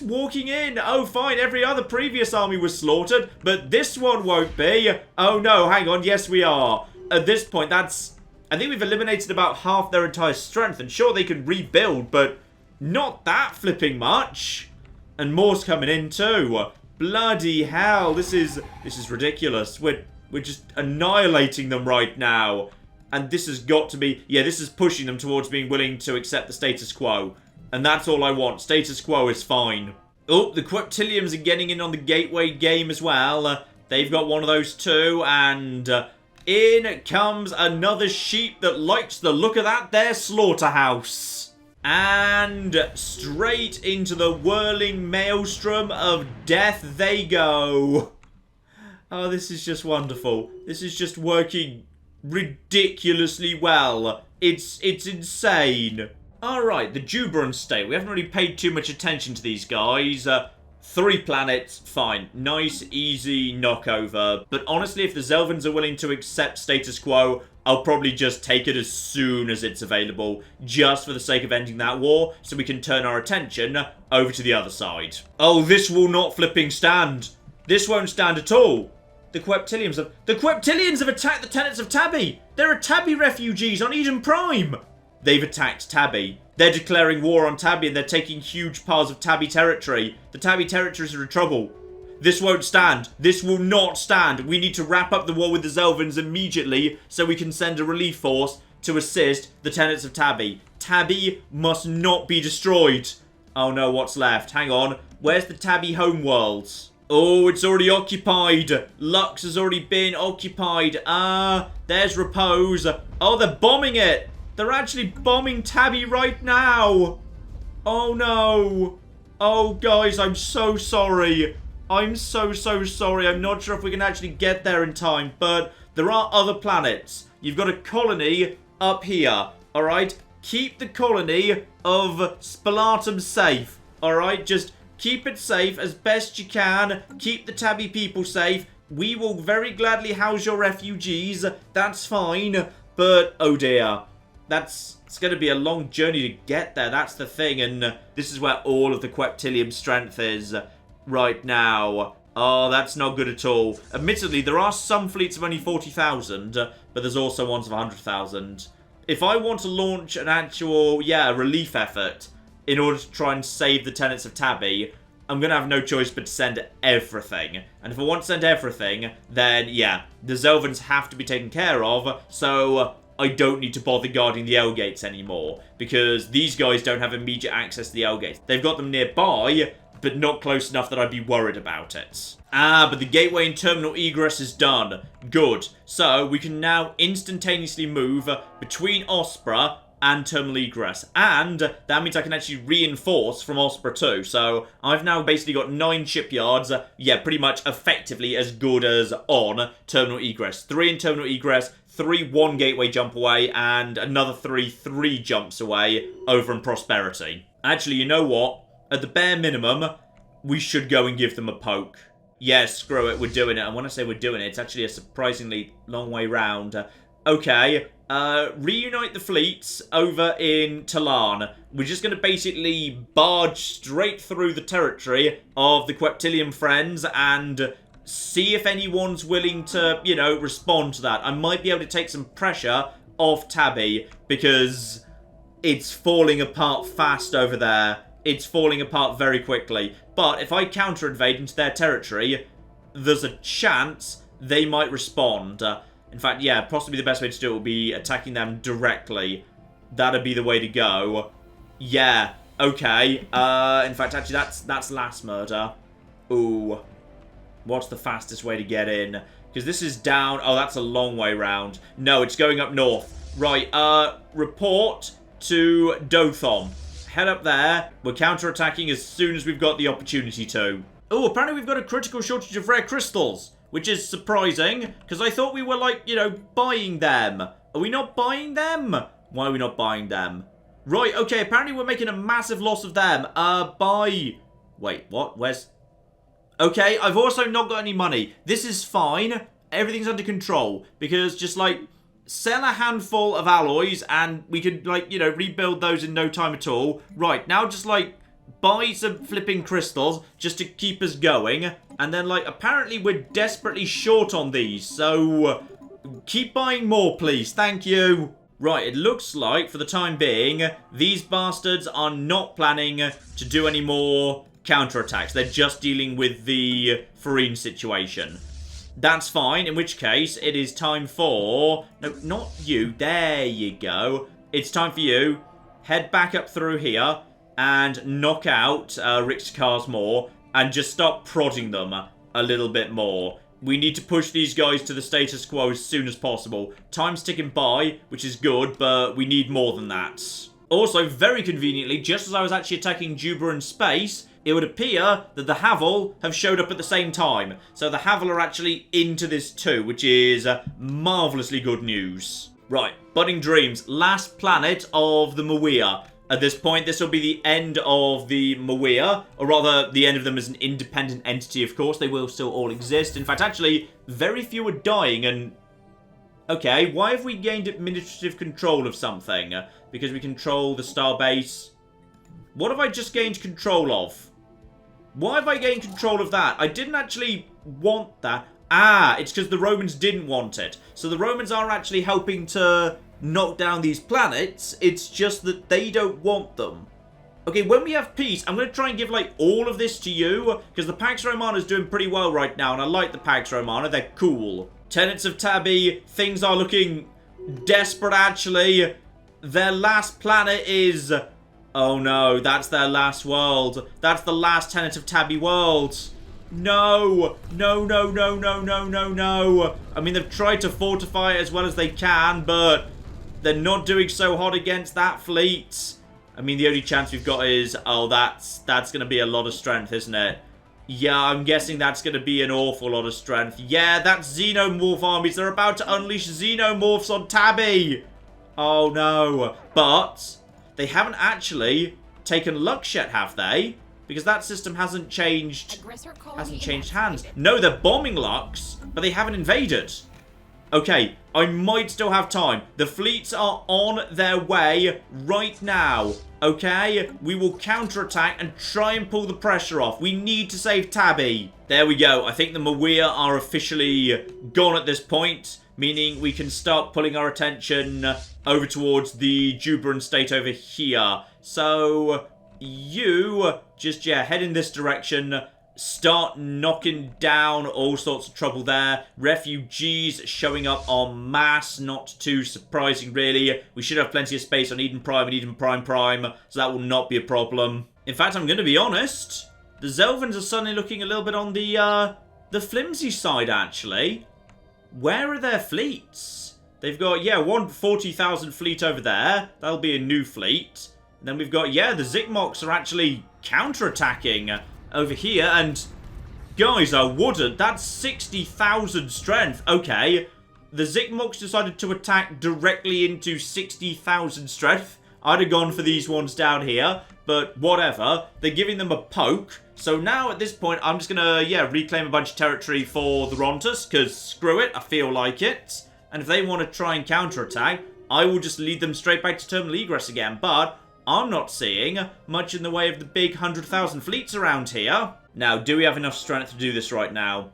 walking in. Oh, fine, every other previous army was slaughtered, but this one won't be. Oh no, hang on, yes we are. At this point, that's... I think we've eliminated about half their entire strength. And sure, they can rebuild, but not that flipping much. And more's coming in too. Bloody hell, this is ridiculous. We're just annihilating them right now. And this has got to be... Yeah, this is pushing them towards being willing to accept the status quo. And that's all I want. Status quo is fine. Oh, the Queptilians are getting in on the gateway game as well. They've got one of those too, and... in comes another sheep that likes the look of that there slaughterhouse. And straight into the whirling maelstrom of death they go. Oh, this is just wonderful. This is just working ridiculously well. It's insane. Alright, the Jubran state. We haven't really paid too much attention to these guys. 3 planets, fine. Nice, easy knockover. But honestly, if the Zelvans are willing to accept status quo, I'll probably just take it as soon as it's available, just for the sake of ending that war, so we can turn our attention over to the other side. Oh, this will not flipping stand. This won't stand at all. The Queptilians have attacked the tenants of Tabi. There are Tabi refugees on Eden Prime. They've attacked Tabi. They're declaring war on Tabi and they're taking huge parts of Tabi territory. The Tabi territories are in trouble. This won't stand. This will not stand. We need to wrap up the war with the Zelvans immediately so we can send a relief force to assist the tenants of Tabi. Tabi must not be destroyed. Oh no, what's left? Hang on. Where's the Tabi homeworld? Oh, it's already occupied. Lux has already been occupied. There's Repose. Oh, they're bombing it. They're actually bombing Tabi right now. Oh no. Oh guys, I'm so sorry. I'm so sorry. I'm not sure if we can actually get there in time, but there are other planets. You've got a colony up here, alright? Keep the colony of Spalatum safe, alright? Just keep it safe as best you can. Keep the Tabi people safe. We will very gladly house your refugees. That's fine. But, oh dear. It's going to be a long journey to get there. That's the thing. And this is where all of the Queptilian strength is right now. Oh, that's not good at all. Admittedly, there are some fleets of only 40,000, but there's also ones of 100,000. If I want to launch an actual, relief effort in order to try and save the tenants of Tabi, I'm going to have no choice but to send everything. And if I want to send everything, then, yeah, the Zelvans have to be taken care of, so I don't need to bother guarding the L gates anymore, because these guys don't have immediate access to the L gates. They've got them nearby, but not close enough that I'd be worried about it. Ah, but the gateway and terminal egress is done. Good. So, we can now instantaneously move between Ospra and terminal egress. And that means I can actually reinforce from Ospra too. So, I've now basically got 9 shipyards. Yeah, pretty much effectively as good as on terminal egress. 3 in terminal egress, 3 1 gateway jump away, and another 3 jumps away over in Prosperity. Actually, you know what? At the bare minimum, we should go and give them a poke. Yes, screw it, we're doing it. And when I say we're doing it, it's actually a surprisingly long way round. Okay, reunite the fleets over in Talan. We're just going to basically barge straight through the territory of the Queptilian friends and see if anyone's willing to, you know, respond to that. I might be able to take some pressure off Tabi because it's falling apart fast over there. It's falling apart very quickly. But if I counter-invade into their territory, there's a chance they might respond. In fact, yeah, possibly the best way to do it would be attacking them directly. That'd be the way to go. Yeah, okay. In fact, actually, that's last murder. Ooh. What's the fastest way to get in? Because this is down. Oh, that's a long way round. No, it's going up north. Right, report to Dothom. Head up there. We're counter-attacking as soon as we've got the opportunity to. Oh, apparently we've got a critical shortage of rare crystals, which is surprising, because I thought we were, like, you know, buying them. Are we not buying them? Why are we not buying them? Right, okay, apparently we're making a massive loss of them. Buy... Wait, what? Where's... Okay, I've also not got any money. This is fine. Everything's under control, because just, like... Sell a handful of alloys and we could, like, you know, rebuild those in no time at all. Right, now just, like, buy some flipping crystals just to keep us going. And then, like, apparently we're desperately short on these. So, keep buying more, please. Thank you. Right, it looks like, for the time being, these bastards are not planning to do any more counterattacks. They're just dealing with the Farine situation. That's fine, in which case, it is time for... No, not you. There you go. It's time for you. Head back up through here and knock out Rick's cars more and just start prodding them a little bit more. We need to push these guys to the status quo as soon as possible. Time's ticking by, which is good, but we need more than that. Also, very conveniently, just as I was actually attacking Jubran space... It would appear that the Havel have showed up at the same time. So the Havel are actually into this too, which is marvellously good news. Right, Budding Dreams, last planet of the Mawia. At this point, this will be the end of the Mawia, or rather, the end of them as an independent entity, of course. They will still all exist. In fact, actually, very few are dying, and... Okay, why have we gained administrative control of something? Because we control the starbase. What have I just gained control of? Why have I gained control of that? I didn't actually want that. Ah, it's because the Romans didn't want it. So the Romans are actually helping to knock down these planets. It's just that they don't want them. Okay, when we have peace, I'm going to try and give, like, all of this to you. Because the Pax Romana is doing pretty well right now. And I like the Pax Romana. They're cool. Tenants of Tabi, things are looking desperate, actually. Their last planet is... Oh no, that's their last world. That's the last tenet of Tabi world. No. No, no, no, no, no, no, no. I mean, they've tried to fortify it as well as they can, but they're not doing so hot against that fleet. I mean, the only chance we've got is, oh, that's going to be a lot of strength, isn't it? Yeah, I'm guessing that's going to be an awful lot of strength. Yeah, that's Xenomorph armies. They're about to unleash Xenomorphs on Tabi. Oh no. But... They haven't actually taken Lux yet, have they? Because that system hasn't changed hands. No, they're bombing Lux, but they haven't invaded. Okay, I might still have time. The fleets are on their way right now. Okay, we will counterattack and try and pull the pressure off. We need to save Tabi. There we go. I think the Mawia are officially gone at this point. Meaning we can start pulling our attention over towards the Jubran state over here. So, you just, yeah, head in this direction. Start knocking down all sorts of trouble there. Refugees showing up en masse. Not too surprising, really. We should have plenty of space on Eden Prime and Eden Prime Prime, so that will not be a problem. In fact, I'm going to be honest. The Zelvans are suddenly looking a little bit on the flimsy side, actually. Where are their fleets? They've got, yeah, one 40,000 fleet over there. That'll be a new fleet. And then we've got, yeah, the Zigmoks are actually counter-attacking over here, and guys, I wouldn't. That's 60,000 strength. Okay, the Zigmoks decided to attack directly into 60,000 strength. I'd have gone for these ones down here, but whatever. They're giving them a poke. So now at this point, I'm just gonna, yeah, reclaim a bunch of territory for the Rontus, because screw it, I feel like it. And if they want to try and counterattack, I will just lead them straight back to terminal egress again. But I'm not seeing much in the way of the big 100,000 fleets around here. Now, do we have enough strength to do this right now?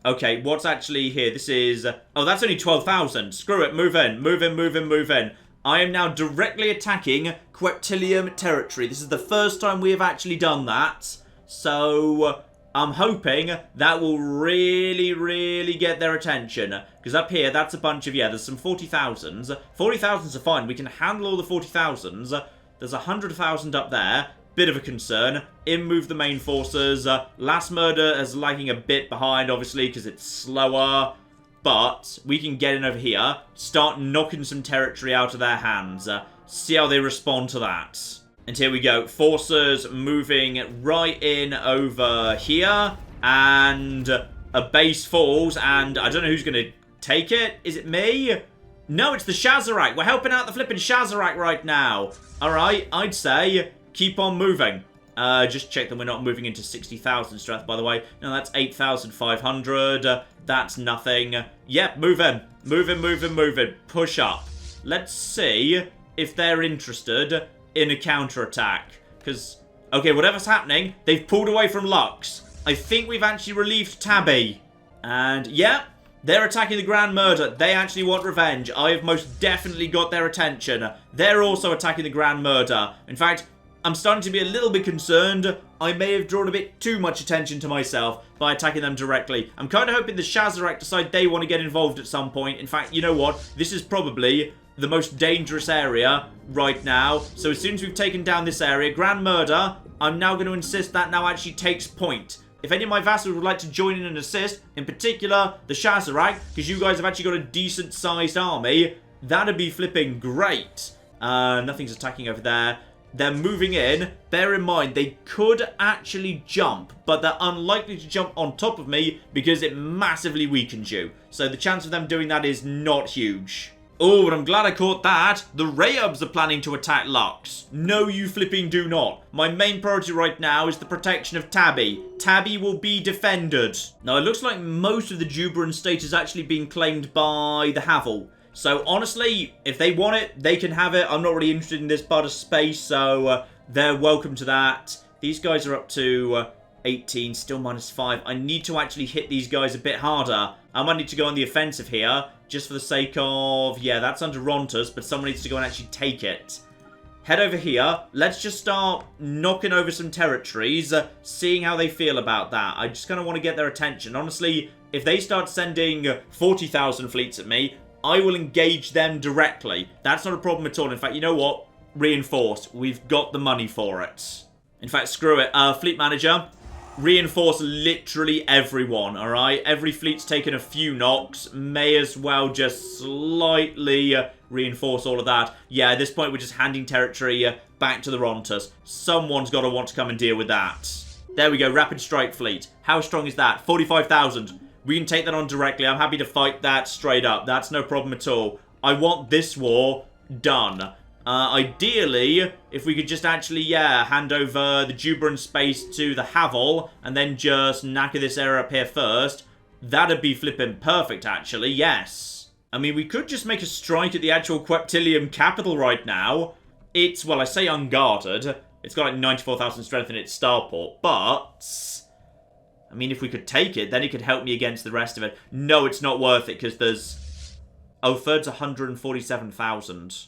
Okay, what's actually here? This is... oh, that's only 12,000. Screw it, move in, move in, move in, move in. I am now directly attacking Queptilium territory. This is the first time we have actually done that. So, I'm hoping that will really, really get their attention. Because up here, that's a bunch of... yeah, there's some 40,000s. 40,000s are fine. We can handle all the 40,000s. There's 100,000 up there. Bit of a concern. In move the main forces. Last Murder is lagging a bit behind, obviously, because it's slower. But we can get in over here. Start knocking some territory out of their hands. See how they respond to that. And here we go. Forces moving right in over here. And a base falls. And I don't know who's going to take it. Is it me? No, it's the Shazarak. We're helping out the flipping Shazarak right now. Alright, I'd say keep on moving. Just check that we're not moving into 60,000 strength, by the way. No, that's 8,500. That's nothing. Yep, move in. Move in, move in, move in. Push up. Let's see if they're interested in a counterattack. Because, okay, whatever's happening, they've pulled away from Lux. I think we've actually relieved Tabi. And, yeah, they're attacking the Grand Murder. They actually want revenge. I have most definitely got their attention. They're also attacking the Grand Murder. In fact, I'm starting to be a little bit concerned. I may have drawn a bit too much attention to myself by attacking them directly. I'm kind of hoping the Shazarak decide they want to get involved at some point. In fact, you know what? This is probably the most dangerous area right now. So as soon as we've taken down this area, Grand Murder, I'm now going to insist that now actually takes point. If any of my vassals would like to join in and assist, in particular the Shazarak, because you guys have actually got a decent sized army, that'd be flipping great. Nothing's attacking over there. They're moving in. Bear in mind, they could actually jump, but they're unlikely to jump on top of me because it massively weakens you. So the chance of them doing that is not huge. Oh, but I'm glad I caught that. The Rayubs are planning to attack Lux. No, you flipping do not. My main priority right now is the protection of Tabi. Tabi will be defended. Now, it looks like most of the Jubran state is actually being claimed by the Vassal. So, honestly, if they want it, they can have it. I'm not really interested in this part of space, so they're welcome to that. These guys are up to 18, still -5. I need to actually hit these guys a bit harder. I might need to go on the offensive here, just for the sake of... yeah, that's under Rontus, but someone needs to go and actually take it. Head over here. Let's just start knocking over some territories, seeing how they feel about that. I just kind of want to get their attention. Honestly, if they start sending 40,000 fleets at me, I will engage them directly. That's not a problem at all. In fact, you know what? Reinforce. We've got the money for it. In fact, screw it. Fleet manager, reinforce literally everyone, alright? Every fleet's taken a few knocks. May as well just slightly reinforce all of that. Yeah, at this point, we're just handing territory back to the Rontus. Someone's got to want to come and deal with that. There we go. Rapid strike fleet. How strong is that? 45,000. We can take that on directly. I'm happy to fight that straight up. That's no problem at all. I want this war done. Ideally, if we could just actually, yeah, hand over the Jubran space to the Vassal and then just knacker this area up here first, that'd be flipping perfect, actually, yes. I mean, we could just make a strike at the actual Queptilium capital right now. It's, well, I say unguarded. It's got like 94,000 strength in its starport, but... I mean, if we could take it, then it could help me against the rest of it. No, it's not worth it, because there's... oh, third's 147,000.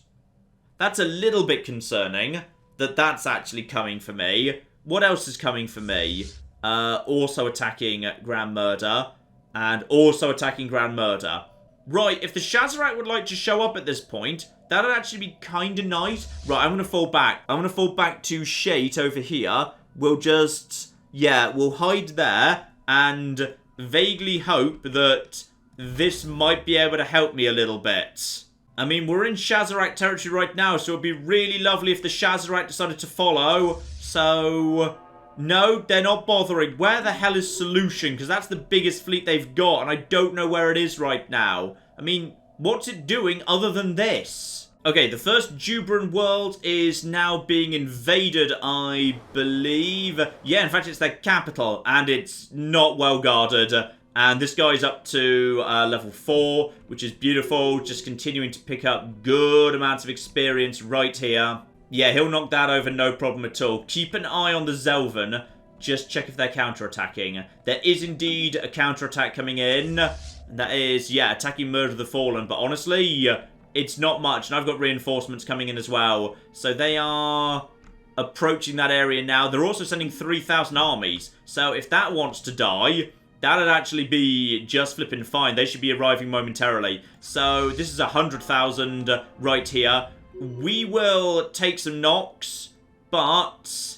That's a little bit concerning. that that's actually coming for me. What else is coming for me? Also attacking Grand Murder. And also attacking Grand Murder. Right, if the Shazarak would like to show up at this point, that'd actually be kind of nice. Right, I'm going to fall back. I'm going to fall back to Shate over here. We'll just, yeah, we'll hide there and vaguely hope that this might be able to help me a little bit. I mean, we're in Shazarak territory right now, so it'd be really lovely if the Shazarak decided to follow. So, no, they're not bothering. Where the hell is Solution? Because that's the biggest fleet they've got, and I don't know where it is right now. I mean, what's it doing other than this? Okay, the first Jubran world is now being invaded, I believe. Yeah, in fact, it's their capital, and it's not well guarded. And this guy's up to level 4, which is beautiful. Just continuing to pick up good amounts of experience right here. Yeah, he'll knock that over, no problem at all. Keep an eye on the Zelvan. Just check if they're counterattacking. There is indeed a counterattack coming in. That is, yeah, attacking Murder the Fallen. But honestly, it's not much. And I've got reinforcements coming in as well. So they are approaching that area now. They're also sending 3,000 armies. So if that wants to die, that'd actually be just flipping fine. They should be arriving momentarily. So this is 100,000 right here. We will take some knocks, but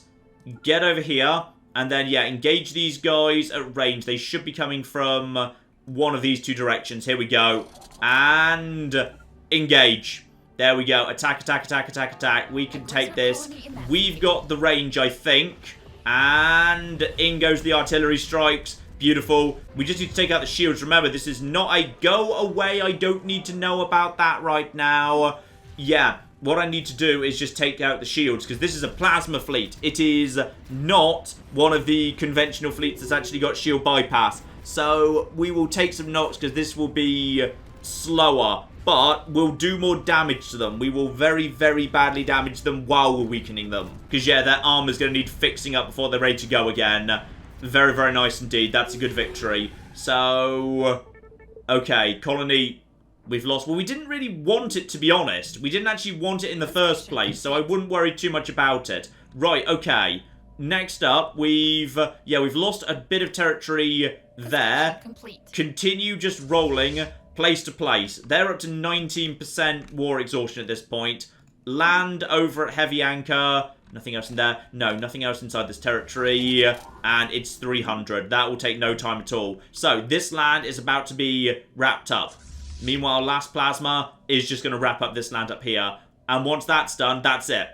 get over here. And then, yeah, engage these guys at range. They should be coming from one of these two directions. Here we go. And engage. There we go. Attack, attack, attack, attack, attack. We can take this. We've got the range, I think. And in goes the artillery strikes. Beautiful. We just need to take out the shields. Remember, this is not a go away. I don't need to know about that right now. Yeah, what I need to do is just take out the shields, because this is a plasma fleet. It is not one of the conventional fleets that's actually got shield bypass. So we will take some knocks, because this will be slower, but we'll do more damage to them. We will very, very badly damage them while we're weakening them. Because, yeah, their armor's going to need fixing up before they're ready to go again. Very, very nice indeed. That's a good victory. So, okay, colony... We've lost. Well, we didn't really want it, to be honest. We didn't actually want it in the first place, so I wouldn't worry too much about it. Right, okay. Next up, we've lost a bit of territory there. Continue just rolling place to place. They're up to 19% war exhaustion at this point. Land over at Heavy Anchor. Nothing else in there. No, nothing else inside this territory. And it's 300. That will take no time at all. So, this land is about to be wrapped up. Meanwhile, Last Plasma is just going to wrap up this land up here. And once that's done, that's it.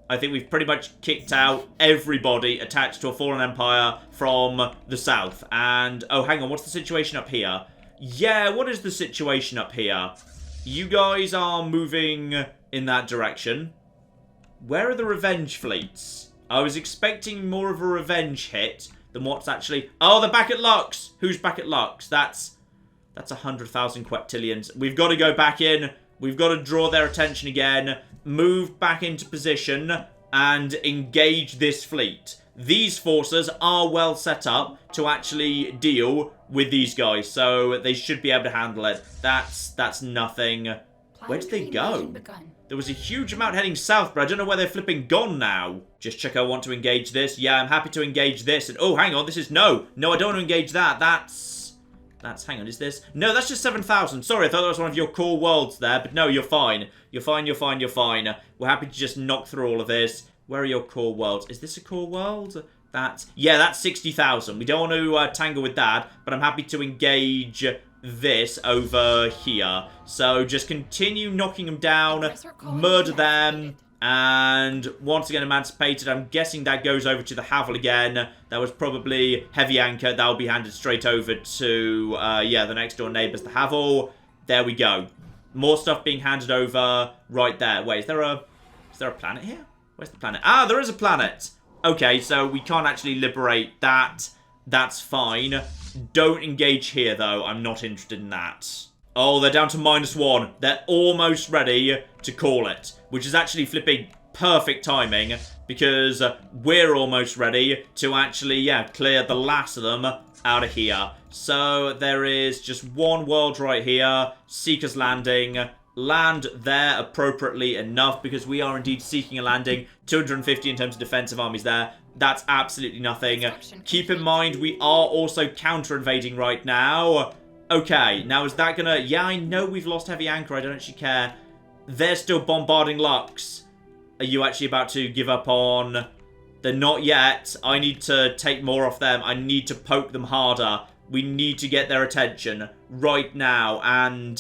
I think we've pretty much kicked out everybody attached to a fallen empire from the south. And, oh, hang on, what's the situation up here? Yeah, what is the situation up here? You guys are moving in that direction. Where are the revenge fleets? I was expecting more of a revenge hit than what's actually... Oh, they're back at Lux! Who's back at Lux? That's 100,000 Queptillions. We've got to go back in. We've got to draw their attention again. Move back into position and engage this fleet. These forces are well set up to actually deal with these guys, so they should be able to handle it. That's nothing. Where did they go? There was a huge amount heading south, but I don't know where they're flipping gone now. Just check I want to engage this. Yeah, I'm happy to engage this. And oh, hang on, this is no. No, I don't want to engage that. That's, hang on, is this? No, that's just 7,000. Sorry, I thought that was one of your core worlds there, but no, you're fine. You're fine, you're fine, you're fine. We're happy to just knock through all of this. Where are your core worlds? Is this a core world? Yeah, that's 60,000. We don't want to tangle with that, but I'm happy to engage this over here. So just continue knocking them down, murder them, and once again emancipated. I'm guessing that goes over to the Havel again. That was probably Heavy Anchor. That will be handed straight over to, yeah, the next door neighbours, the Havel. There we go. More stuff being handed over right there. Wait, is there a planet here? Where's the planet? Ah, there is a planet. Okay, so we can't actually liberate that. That's fine. Don't engage here, though. I'm not interested in that. Oh, they're down to -1. They're almost ready to call it, which is actually flipping perfect timing, because we're almost ready to actually, yeah, clear the last of them out of here. So there is just one world right here. Seeker's Landing. land there appropriately enough, because we are indeed seeking a landing. 250 in terms of defensive armies there. That's absolutely nothing. Keep in mind, we are also counter-invading right now. Okay, now is that gonna... Yeah, I know we've lost heavy anchor. I don't actually care. They're still bombarding Lux. Are you actually about to give up on... They're not yet. I need to take more off them. I need to poke them harder. We need to get their attention right now. And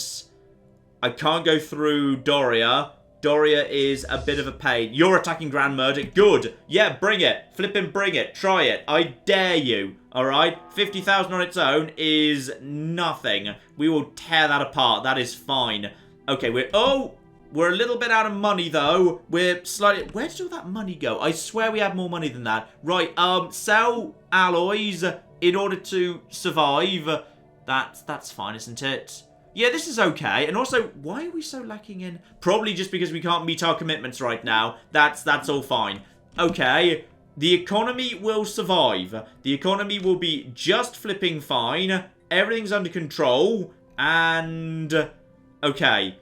I can't go through Doria. Doria is a bit of a pain. You're attacking Grand Murder. Good. Yeah, bring it. Flippin' bring it. Try it. I dare you. Alright? 50,000 on its own is nothing. We will tear that apart. That is fine. Okay, we're... Oh! We're a little bit out of money, though. We're slightly... Where did all that money go? I swear we had more money than that. Right, sell alloys in order to survive. That's fine, isn't it? Yeah, this is okay. And also, why are we so lacking in... Probably just because we can't meet our commitments right now. That's all fine. Okay, the economy will survive. The economy will be just flipping fine. Everything's under control. And... Okay...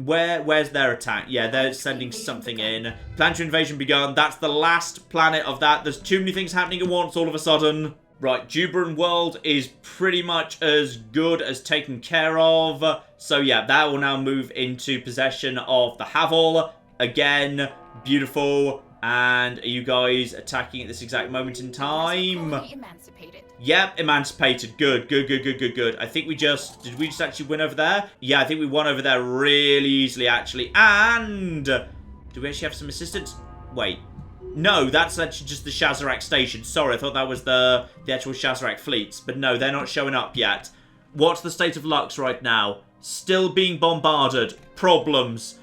Where's their attack? Yeah, they're sending something in. Planetary invasion begun. That's the last planet of that. There's too many things happening at once all of a sudden. Right, Jubran world is pretty much as good as taken care of. So yeah, that will now move into possession of the Havel. Again, beautiful. And are you guys attacking at this exact moment in time? Yep, emancipated. Good. I think we just... Did we just actually win over there? Yeah, I think we won over there really easily, actually. And... Do we actually have some assistance? Wait. No, that's actually just the Shazarak station. Sorry, I thought that was the actual Shazarak fleets. But no, they're not showing up yet. What's the state of Lux right now? Still being bombarded. Problems.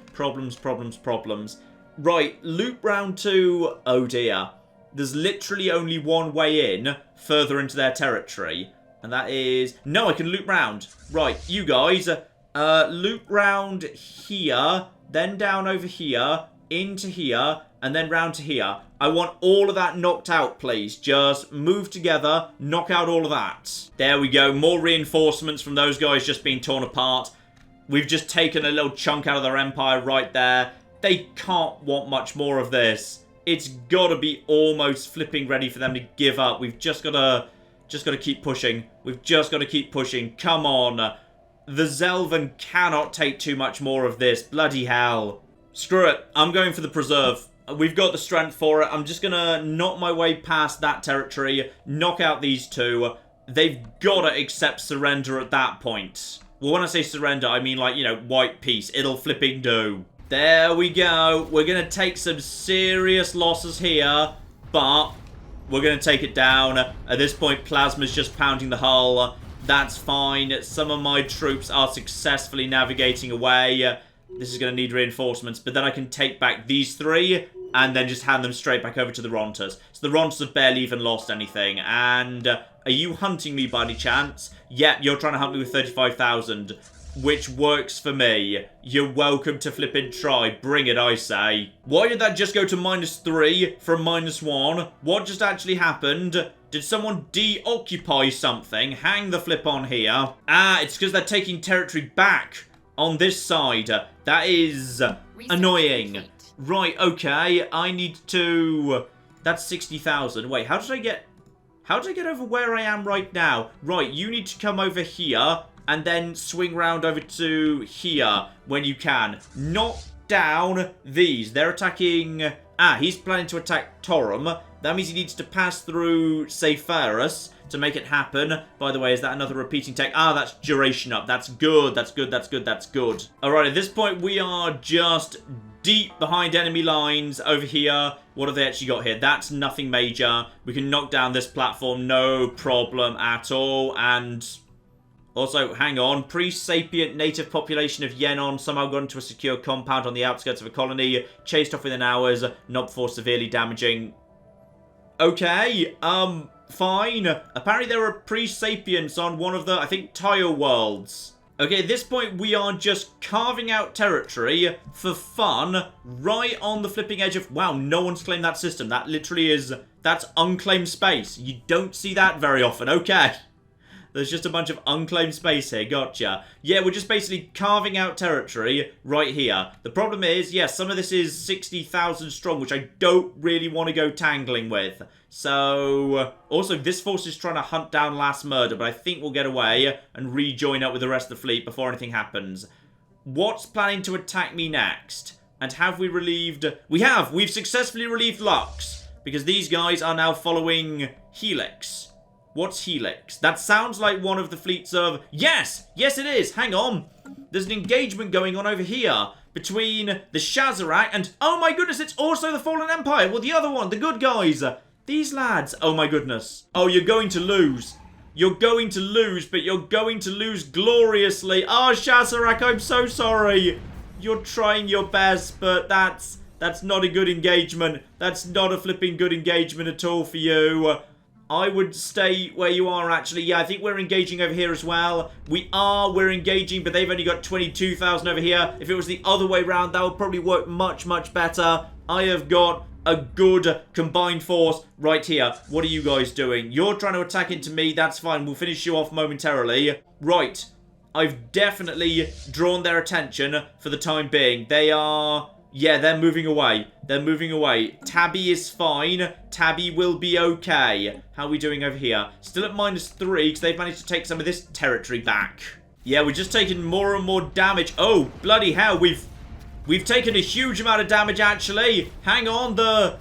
Right, loop round to... Oh, dear. There's literally only one way in, further into their territory. And that is... No, I can loop round. Right, you guys, loop round here, then down over here, into here, and then round to here. I want all of that knocked out, please. Just move together, knock out all of that. There we go. More reinforcements from those guys just being torn apart. We've just taken a little chunk out of their empire right there. They can't want much more of this. It's got to be almost flipping ready for them to give up. We've just got to keep pushing. We've just got to keep pushing. Come on. The Zelvan cannot take too much more of this. Bloody hell. Screw it. I'm going for the preserve. We've got the strength for it. I'm just going to knock my way past that territory. Knock out these two. They've got to accept surrender at that point. Well, when I say surrender, I mean like, you know, white peace. It'll flipping do. There we go. We're going to take some serious losses here, but we're going to take it down. At this point, Plasma's just pounding the hull. That's fine. Some of my troops are successfully navigating away. This is going to need reinforcements, but then I can take back these three and then just hand them straight back over to the Rontas. So the Rontas have barely even lost anything. And are you hunting me by any chance? Yep, you're trying to hunt me with 35,000. Which works for me. You're welcome to flippin' try. Bring it, I say. Why did that just go to -3 from -1? What just actually happened? Did someone deoccupy something? Hang the flip on here. Ah, it's because they're taking territory back on this side. That is annoying. Right, okay. I need to... That's 60,000. Wait, how did I get over where I am right now? Right, you need to come over here and then swing round over to here when you can. Knock down these. They're attacking... Ah, he's planning to attack Torum. That means he needs to pass through Stellaris to make it happen. By the way, is that another repeating tech? Ah, that's duration up. That's good. That's good. Alright, at this point, we are just deep behind enemy lines over here. What have they actually got here? That's nothing major. We can knock down this platform, no problem at all. And... Also, hang on, pre-sapient native population of Yenon somehow got into a secure compound on the outskirts of a colony, chased off within hours, not before severely damaging. Okay, fine. Apparently there are pre-sapients on one of the, I think, tile worlds. Okay, at this point we are just carving out territory for fun, right on the flipping edge of... Wow, no one's claimed that system. That literally is... That's unclaimed space. You don't see that very often. Okay. There's just a bunch of unclaimed space here. Gotcha. Yeah, we're just basically carving out territory right here. The problem is, yes, some of this is 60,000 strong, which I don't really want to go tangling with. So, also, this force is trying to hunt down Last Murder, but I think we'll get away and rejoin up with the rest of the fleet before anything happens. What's planning to attack me next? And have we relieved... We have! We've successfully relieved Lux, because these guys are now following Helix. What's Helix? That sounds like one of the fleets of... Yes! Yes, it is! Hang on! There's an engagement going on over here between the Shazarak and... Oh my goodness, it's also the Fallen Empire! Well, the other one, the good guys! These lads... Oh my goodness. Oh, you're going to lose. You're going to lose, but you're going to lose gloriously. Oh, Shazarak, I'm so sorry. You're trying your best, but that's not a good engagement. That's not a flipping good engagement at all for you. I would stay where you are, actually. Yeah, I think we're engaging over here as well. We're engaging, but they've only got 22,000 over here. If it was the other way around, that would probably work much, much better. I have got a good combined force right here. What are you guys doing? You're trying to attack into me. That's fine. We'll finish you off momentarily. Right. I've definitely drawn their attention for the time being. They are... Yeah, they're moving away. They're moving away. Tabi is fine. Tabi will be okay. How are we doing over here? Still at -3 because they've managed to take some of this territory back. Yeah, we're just taking more and more damage. Oh, bloody hell. We've taken a huge amount of damage, actually. Hang on. The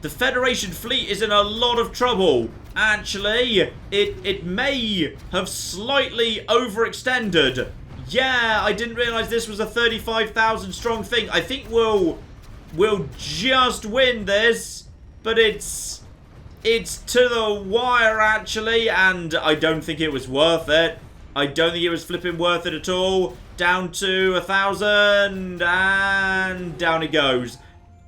Federation fleet is in a lot of trouble. Actually, it may have slightly overextended. Yeah, I didn't realize this was a 35,000 strong thing. I think we'll just win this, but it's to the wire, actually, and I don't think it was worth it. I don't think it was flipping worth it at all. Down to 1,000, and down it goes.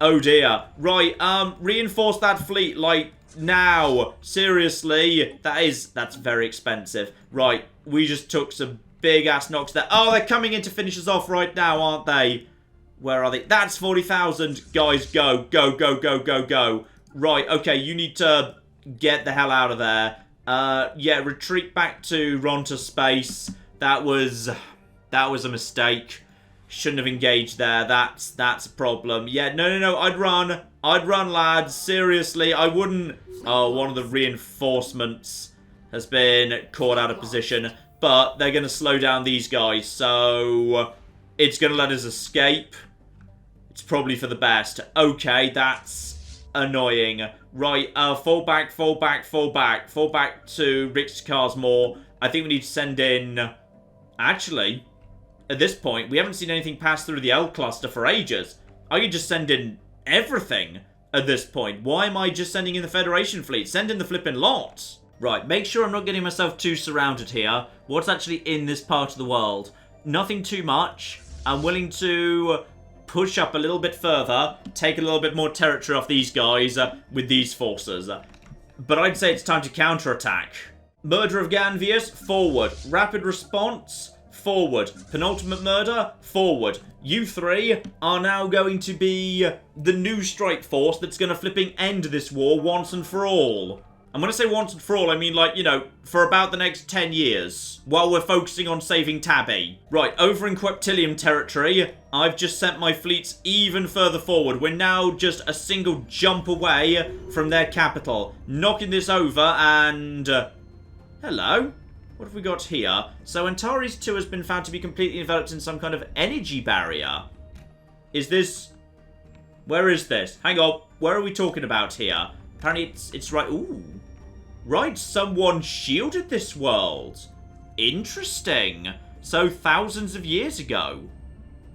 Oh dear. Right, reinforce that fleet, like, now. Seriously, that's very expensive. Right, we just took some big ass knocks there. Oh, they're coming in to finish us off right now, aren't they? Where are they? That's 40,000. Guys, go. Go, go, go, go, go. Right, okay, you need to get the hell out of there. Yeah, retreat back to Ronta space. That was a mistake. Shouldn't have engaged there. That's a problem. Yeah, no, I'd run. I'd run, lads. Seriously, I wouldn't... Oh, one of the reinforcements has been caught out of position. But they're going to slow down these guys, so it's going to let us escape. It's probably for the best. Okay, that's annoying. Right, fall back, fall back, fall back. Fall back to Rixkarsmore. I think we need to send in... Actually, at this point, we haven't seen anything pass through the L cluster for ages. I could just send in everything at this point. Why am I just sending in the Federation fleet? Send in the flipping lot. Right, make sure I'm not getting myself too surrounded here. What's actually in this part of the world? Nothing too much. I'm willing to push up a little bit further, take a little bit more territory off these guys with these forces. But I'd say it's time to counterattack. Murder of Ganvius, forward. Rapid response, forward. Penultimate murder, forward. You three are now going to be the new strike force that's going to flipping end this war once and for all. I'm going to say once and for all, I mean, like, you know, for about the next 10 years, while we're focusing on saving Tabi. Right, over in Queptilium territory, I've just sent my fleets even further forward. We're now just a single jump away from their capital. Knocking this over and... hello? What have we got here? So Antares 2 has been found to be completely enveloped in some kind of energy barrier. Is this... Where is this? Hang on, where are we talking about here? Apparently it's right... Ooh. Right, someone shielded this world. Interesting. So, thousands of years ago.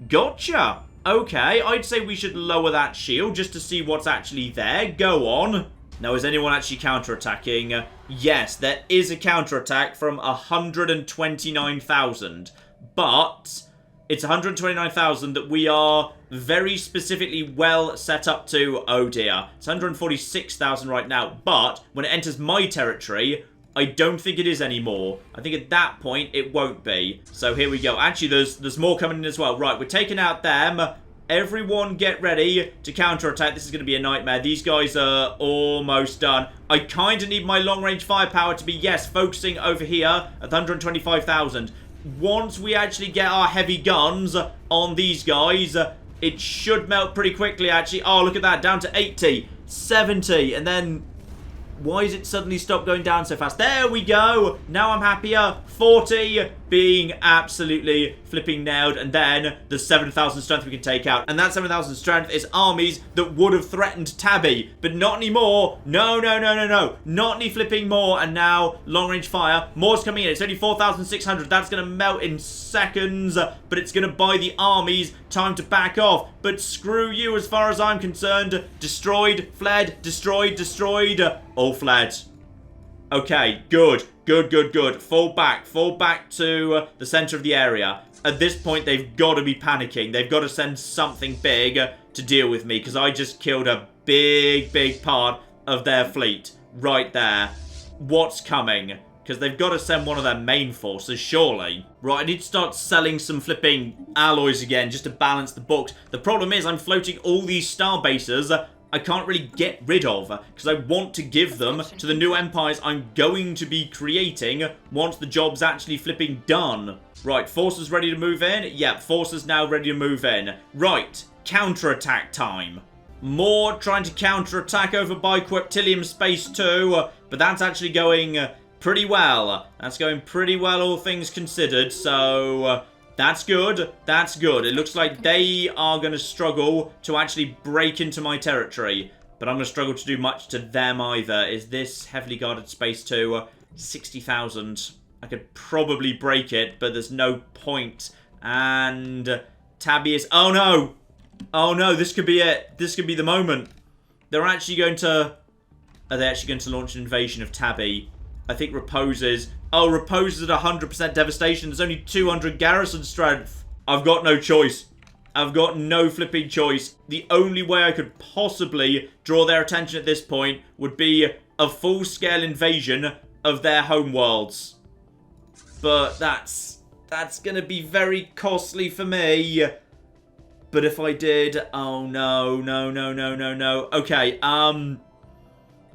Gotcha. Okay, I'd say we should lower that shield just to see what's actually there. Go on. Now, is anyone actually counterattacking? Yes, there is a counterattack from 129,000. But it's 129,000 that we are very specifically well set up to. Oh dear. It's 146,000 right now. But when it enters my territory, I don't think it is anymore. I think at that point, it won't be. So here we go. Actually, there's more coming in as well. Right, we're taking out them. Everyone get ready to counterattack. This is going to be a nightmare. These guys are almost done. I kind of need my long-range firepower to be, yes, focusing over here at 125,000. Once we actually get our heavy guns on these guys, it should melt pretty quickly, actually. Oh, look at that. Down to 80, 70, and then... Why is it suddenly stopped going down so fast? There we go. Now I'm happier. 40 being absolutely flipping nailed. And then the 7,000 strength we can take out. And that 7,000 strength is armies that would have threatened Tabi. But not anymore. No, no, no, no, no. Not any flipping more. And now long range fire. More's coming in. It's only 4,600. That's going to melt in seconds. But it's going to buy the armies time to back off. But screw you as far as I'm concerned. Destroyed, fled, destroyed, destroyed. All fled. Okay, good. Good, good, good. Fall back to the center of the area. At this point, they've got to be panicking. They've got to send something big to deal with me, because I just killed a big, big part of their fleet right there. What's coming? Because they've got to send one of their main forces, surely. Right, I need to start selling some flipping alloys again, just to balance the books. The problem is, I'm floating all these star bases I can't really get rid of, because I want to give them to the new empires I'm going to be creating once the job's actually flipping done. Right, forces ready to move in? Yep, forces now ready to move in. Right, counterattack time. More trying to counterattack over by Quiptilium Space 2, but that's actually going pretty well. That's going pretty well, all things considered, so... That's good. That's good. It looks like they are going to struggle to actually break into my territory. But I'm going to struggle to do much to them either. Is this heavily guarded space 2? 60,000. I could probably break it, but there's no point. And Tabi is... Oh, no. Oh, no. This could be it. This could be the moment. They're actually going to... Are they actually going to launch an invasion of Tabi? I think reposes... Oh, reposes at 100% devastation. There's only 200 garrison strength. I've got no choice. I've got no flipping choice. The only way I could possibly draw their attention at this point would be a full-scale invasion of their homeworlds. But that's going to be very costly for me. But if I did... Oh, no, no, no, no, no, no. Okay,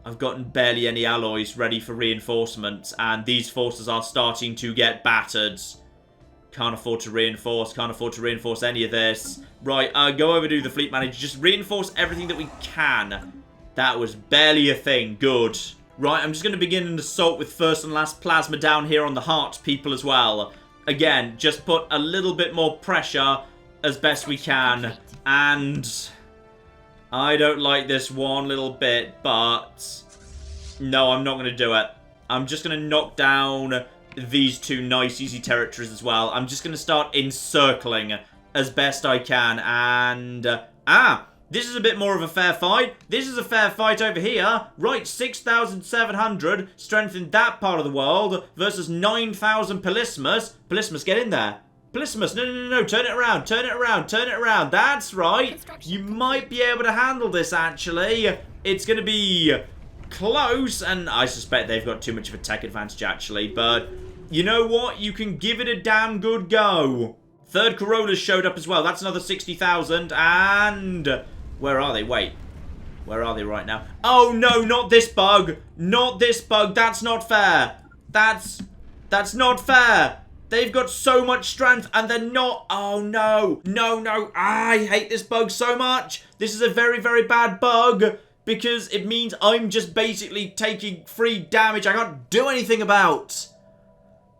I've gotten barely any alloys ready for reinforcements, and these forces are starting to get battered. Can't afford to reinforce, can't afford to reinforce any of this. Right, go over to the fleet manager, just reinforce everything that we can. That was barely a thing, good. Right, I'm just going to begin an assault with first and last plasma down here on the heart people as well. Again, just put a little bit more pressure as best we can, and... I don't like this one little bit, but no, I'm not going to do it. I'm just going to knock down these two nice, easy territories as well. I'm just going to start encircling as best I can, and... this is a bit more of a fair fight. This is a fair fight over here. Right, 6,700 strength in that part of the world versus 9,000 Polismus. Polismus, get in there. Polismus, no, no, no, no, turn it around, turn it around, turn it around. That's right. You might be able to handle this, actually. It's going to be close, and I suspect they've got too much of a tech advantage, actually. But you know what? You can give it a damn good go. Third Corollas showed up as well. That's another 60,000, and... Where are they? Wait. Where are they right now? Oh, no, not this bug. Not this bug. That's not fair. That's not fair. They've got so much strength, and they're not... Oh, no. No, no. I hate this bug so much. This is a very, very bad bug, because it means I'm just basically taking free damage I can't do anything about.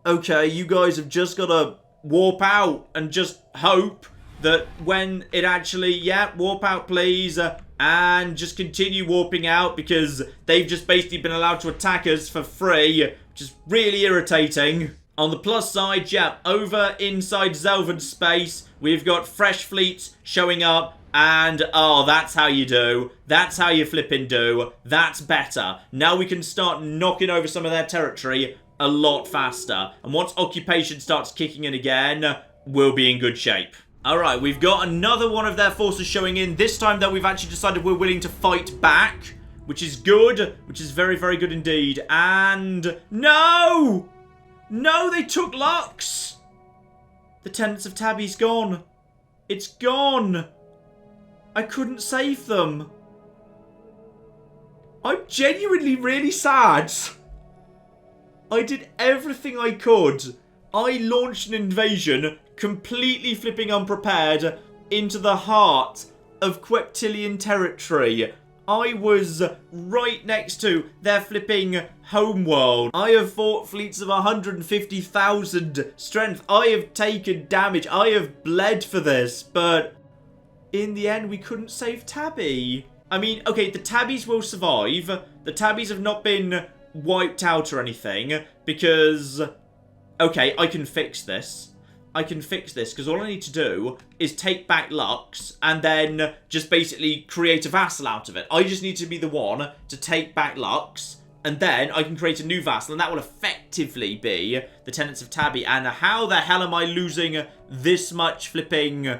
Okay, you guys have just got to warp out and just hope that when it actually... Yeah, warp out, please. And just continue warping out, because they've just basically been allowed to attack us for free, which is really irritating. On the plus side, yeah, over inside Zelvan space, we've got fresh fleets showing up, and, oh, that's how you do. That's how you flippin' do. That's better. Now we can start knocking over some of their territory a lot faster. And once occupation starts kicking in again, we'll be in good shape. Alright, we've got another one of their forces showing in. This time, though, we've actually decided we're willing to fight back, which is good, which is very, very good indeed. And, no! No, they took Lux! The Tenants of Tabi's gone. It's gone. I couldn't save them. I'm genuinely really sad. I did everything I could. I launched an invasion, completely flipping unprepared, into the heart of Queptilian territory. I was right next to their flipping homeworld. I have fought fleets of 150,000 strength. I have taken damage. I have bled for this. But in the end, we couldn't save Tabi. I mean, okay, the Tabis will survive. The Tabis have not been wiped out or anything. Because, okay, I can fix this. I can fix this, because all I need to do is take back Lux and then just basically create a vassal out of it. I just need to be the one to take back Lux, and then I can create a new vassal, and that will effectively be the Tenants of Tabi. And how the hell am I losing this much flipping...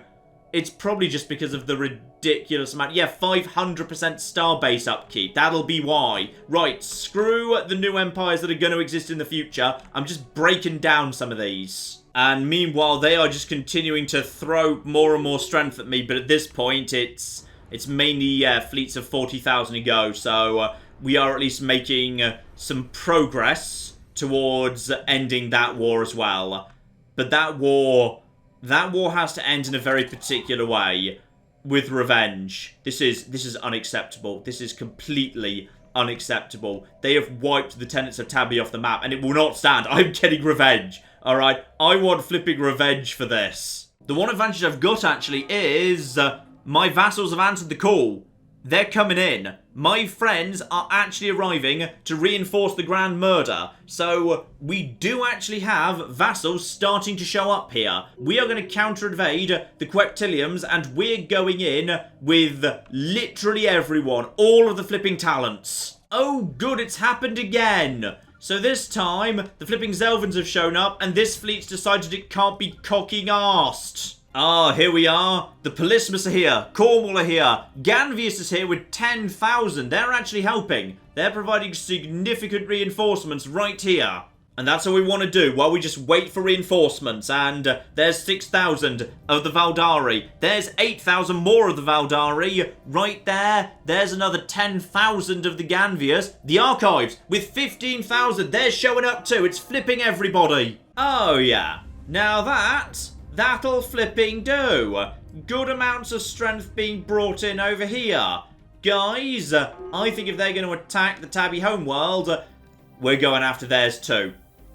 It's probably just because of the ridiculous amount. Yeah, 500% starbase upkeep. That'll be why. Right, screw the new empires that are going to exist in the future. I'm just breaking down some of these. And meanwhile, they are just continuing to throw more and more strength at me. But at this point, it's mainly fleets of 40,000 a go. So we are at least making some progress towards ending that war as well. But that war has to end in a very particular way, with revenge. This is unacceptable. This is completely unacceptable. They have wiped the Tenants of Tabi off the map, and it will not stand. I'm getting revenge. Alright, I want flipping revenge for this. The one advantage I've got, actually, is my vassals have answered the call. They're coming in. My friends are actually arriving to reinforce the Grand Murder. So, we do actually have vassals starting to show up here. We are going to counter-invade the Queptilians, and we're going in with literally everyone. All of the flipping talents. Oh, good, it's happened again. So this time, the flipping Zelvans have shown up, and this fleet's decided it can't be cocking-arsed. Ah, here we are. The Polismus are here. Cornwall are here. Ganvius is here with 10,000. They're actually helping. They're providing significant reinforcements right here. And that's what we want to do while we just wait for reinforcements. And there's 6,000 of the Valdari. There's 8,000 more of the Valdari. Right there. There's another 10,000 of the Ganvius. The Archives with 15,000. They're showing up too. It's flipping everybody. Oh, yeah. Now that'll flipping do. Good amounts of strength being brought in over here. Guys, I think if they're going to attack the Tabi homeworld, we're going after theirs too.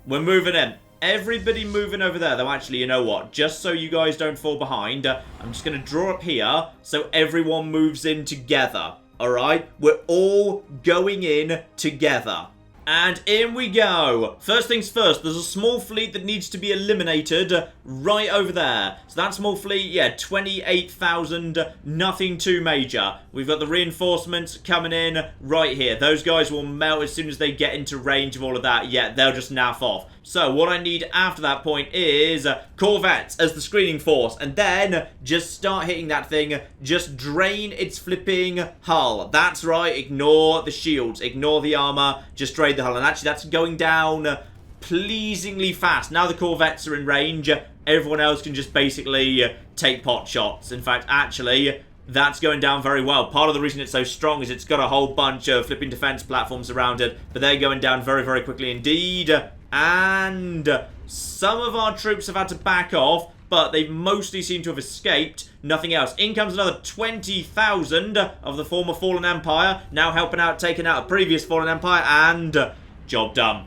We're moving in. Everybody moving over there. Though, actually, you know what? Just so you guys don't fall behind, I'm just going to draw up here so everyone moves in together. Alright? We're all going in together. And in we go. First things first, there's a small fleet that needs to be eliminated right over there. So that small fleet, yeah, 28,000, nothing too major. We've got the reinforcements coming in right here. Those guys will melt as soon as they get into range of all of that. Yeah, they'll just naff off. So what I need after that point is corvettes as the screening force. And then just start hitting that thing. Just drain its flipping hull. That's right, ignore the shields, ignore the armor, just drain the hull. And actually that's going down pleasingly fast. Now the corvettes are in range, everyone else can just basically take pot shots. In fact, actually, that's going down very well. Part of the reason it's so strong is it's got a whole bunch of flipping defense platforms around it, but they're going down very, very quickly indeed. And some of our troops have had to back off, but they mostly seem to have escaped. Nothing else. In comes another 20,000 of the former Fallen Empire, now helping out, taking out a previous Fallen Empire, and job done.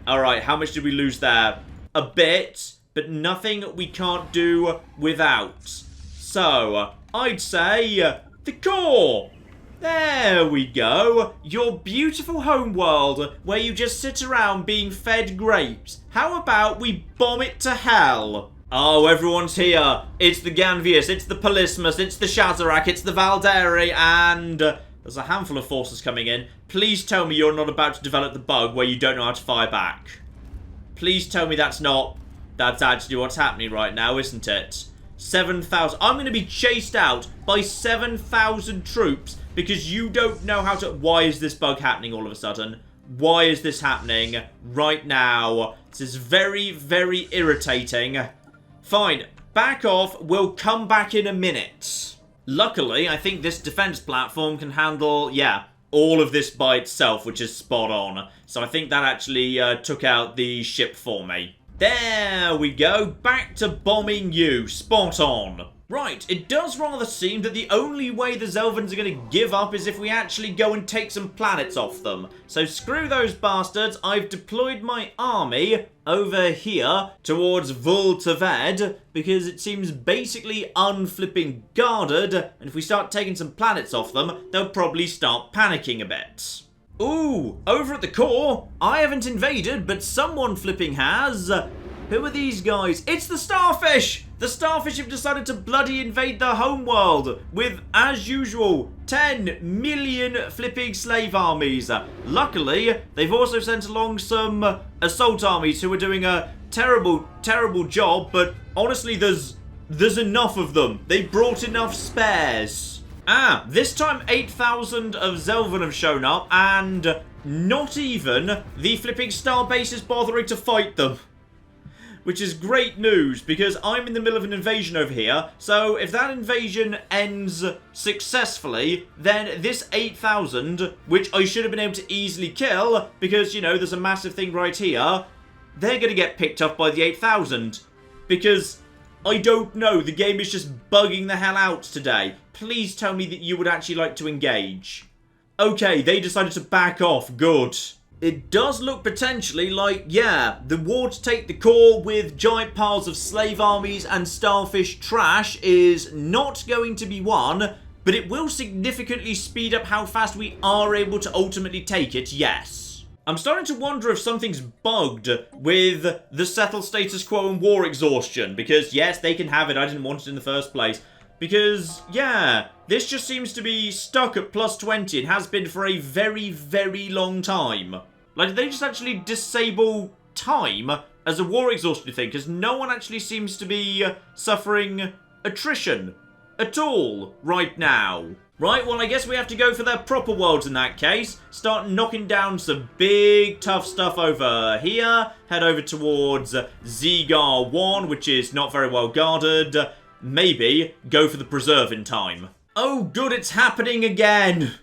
Alright, how much did we lose there? A bit, but nothing we can't do without. So, I'd say the core. There we go. Your beautiful homeworld where you just sit around being fed grapes. How about we bomb it to hell? Oh, everyone's here. It's the Ganvius, it's the Polismus, it's the Shazarak, it's the Valdari, and there's a handful of forces coming in. Please tell me you're not about to develop the bug where you don't know how to fire back. Please tell me that's actually what's happening right now, isn't it? 7,000. I'm going to be chased out by 7,000 troops because you don't know how to... Why is this bug happening all of a sudden? Why is this happening right now? This is very, very irritating. Fine. Back off. We'll come back in a minute. Luckily, I think this defense platform can handle, yeah, all of this by itself, which is spot on. So I think that actually took out the ship for me. There we go, back to bombing you, spot on. Right, it does rather seem that the only way the Zelvans are going to give up is if we actually go and take some planets off them. So screw those bastards, I've deployed my army over here towards Vul-Taved because it seems basically unflipping guarded, and if we start taking some planets off them, they'll probably start panicking a bit. Ooh, over at the core, I haven't invaded, but someone flipping has. Who are these guys? It's the Starfish! The Starfish have decided to bloody invade the homeworld with, as usual, 10 million flipping slave armies. Luckily, they've also sent along some assault armies who are doing a terrible, terrible job, but honestly, there's enough of them. They brought enough spares. This time 8,000 of Zelvan have shown up, and not even the flipping starbase is bothering to fight them. Which is great news, because I'm in the middle of an invasion over here, so if that invasion ends successfully, then this 8,000, which I should have been able to easily kill, because, you know, there's a massive thing right here, they're going to get picked up by the 8,000. Because, I don't know, the game is just bugging the hell out today. Please tell me that you would actually like to engage. Okay, they decided to back off, good. It does look potentially like, yeah, the war to take the core with giant piles of slave armies and starfish trash is not going to be won, but it will significantly speed up how fast we are able to ultimately take it, yes. I'm starting to wonder if something's bugged with the settle status quo and war exhaustion, because yes, they can have it, I didn't want it in the first place. Because, yeah, this just seems to be stuck at +20 and has been for a very, very long time. Like, did they just actually disable time as a war exhaustion thing? Because no one actually seems to be suffering attrition at all right now. Right, well, I guess we have to go for their proper worlds in that case. Start knocking down some big, tough stuff over here. Head over towards Zigar 1, which is not very well guarded. Maybe go for the preserve in time. Oh, good, it's happening again.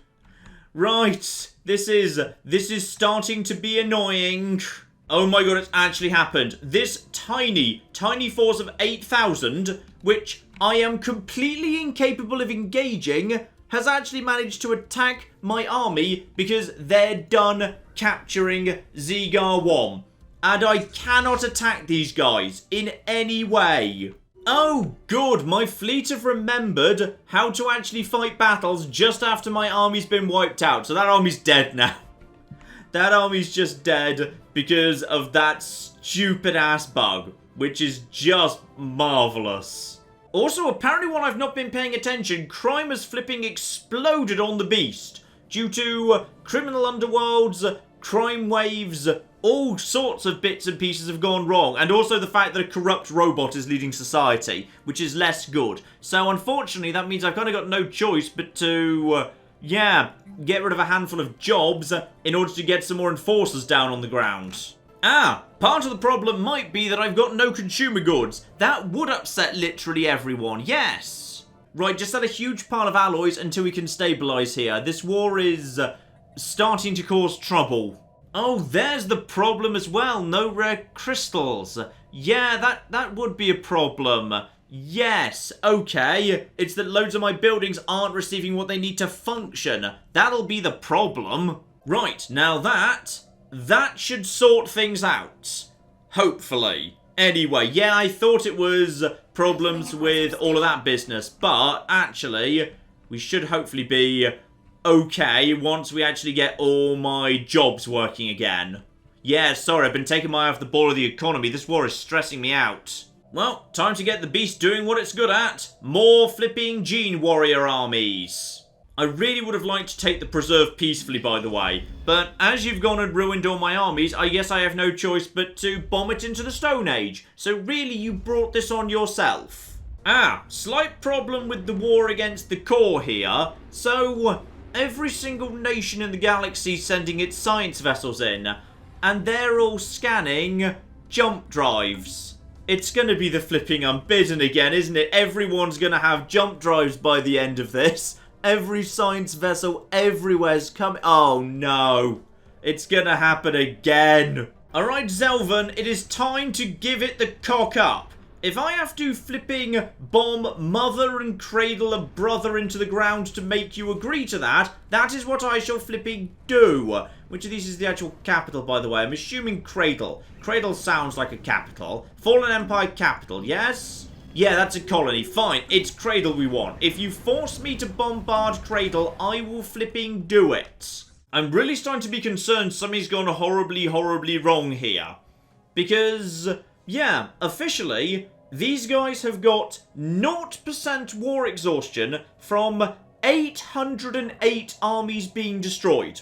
Right, this is starting to be annoying. Oh my god, it's actually happened. This tiny, tiny force of 8,000, which I am completely incapable of engaging, has actually managed to attack my army because they're done capturing Zigar 1. And I cannot attack these guys in any way. Oh, good, my fleet have remembered how to actually fight battles just after my army's been wiped out. So that army's dead now. That army's just dead because of that stupid-ass bug, which is just marvellous. Also, apparently while I've not been paying attention, crime has flipping exploded on the beast due to criminal underworlds, crime waves, all sorts of bits and pieces have gone wrong, and also the fact that a corrupt robot is leading society, which is less good. So unfortunately, that means I've kind of got no choice but to, yeah, get rid of a handful of jobs in order to get some more enforcers down on the ground. Part of the problem might be that I've got no consumer goods. That would upset literally everyone, yes. Right, just add a huge pile of alloys until we can stabilize here. This war is starting to cause trouble. Oh, there's the problem as well. No rare crystals. Yeah, that would be a problem. Yes, okay. It's that loads of my buildings aren't receiving what they need to function. That'll be the problem. Right, now that should sort things out. Hopefully. Anyway, yeah, I thought it was problems with all of that business, but actually, we should hopefully be okay once we actually get all my jobs working again. Yeah, sorry, I've been taking my eye off the ball of the economy. This war is stressing me out. Well, time to get the beast doing what it's good at. More flipping gene warrior armies. I really would have liked to take the preserve peacefully, by the way. But as you've gone and ruined all my armies, I guess I have no choice but to bomb it into the Stone Age. So really, you brought this on yourself. Slight problem with the war against the core here. So every single nation in the galaxy is sending its science vessels in, and they're all scanning jump drives. It's going to be the flipping Unbidden again, isn't it? Everyone's going to have jump drives by the end of this. Every science vessel everywhere's coming. Oh, no. It's going to happen again. Alright, Zelvan, it is time to give it the cock up. If I have to flipping bomb mother and cradle a brother into the ground to make you agree to that, that is what I shall flipping do. Which of these is the actual capital, by the way? I'm assuming Cradle. Cradle sounds like a capital. Fallen Empire capital, yes? Yeah, that's a colony. Fine, it's Cradle we want. If you force me to bombard Cradle, I will flipping do it. I'm really starting to be concerned something's gone horribly, horribly wrong here. Because, yeah, officially, these guys have got 0% war exhaustion from 808 armies being destroyed.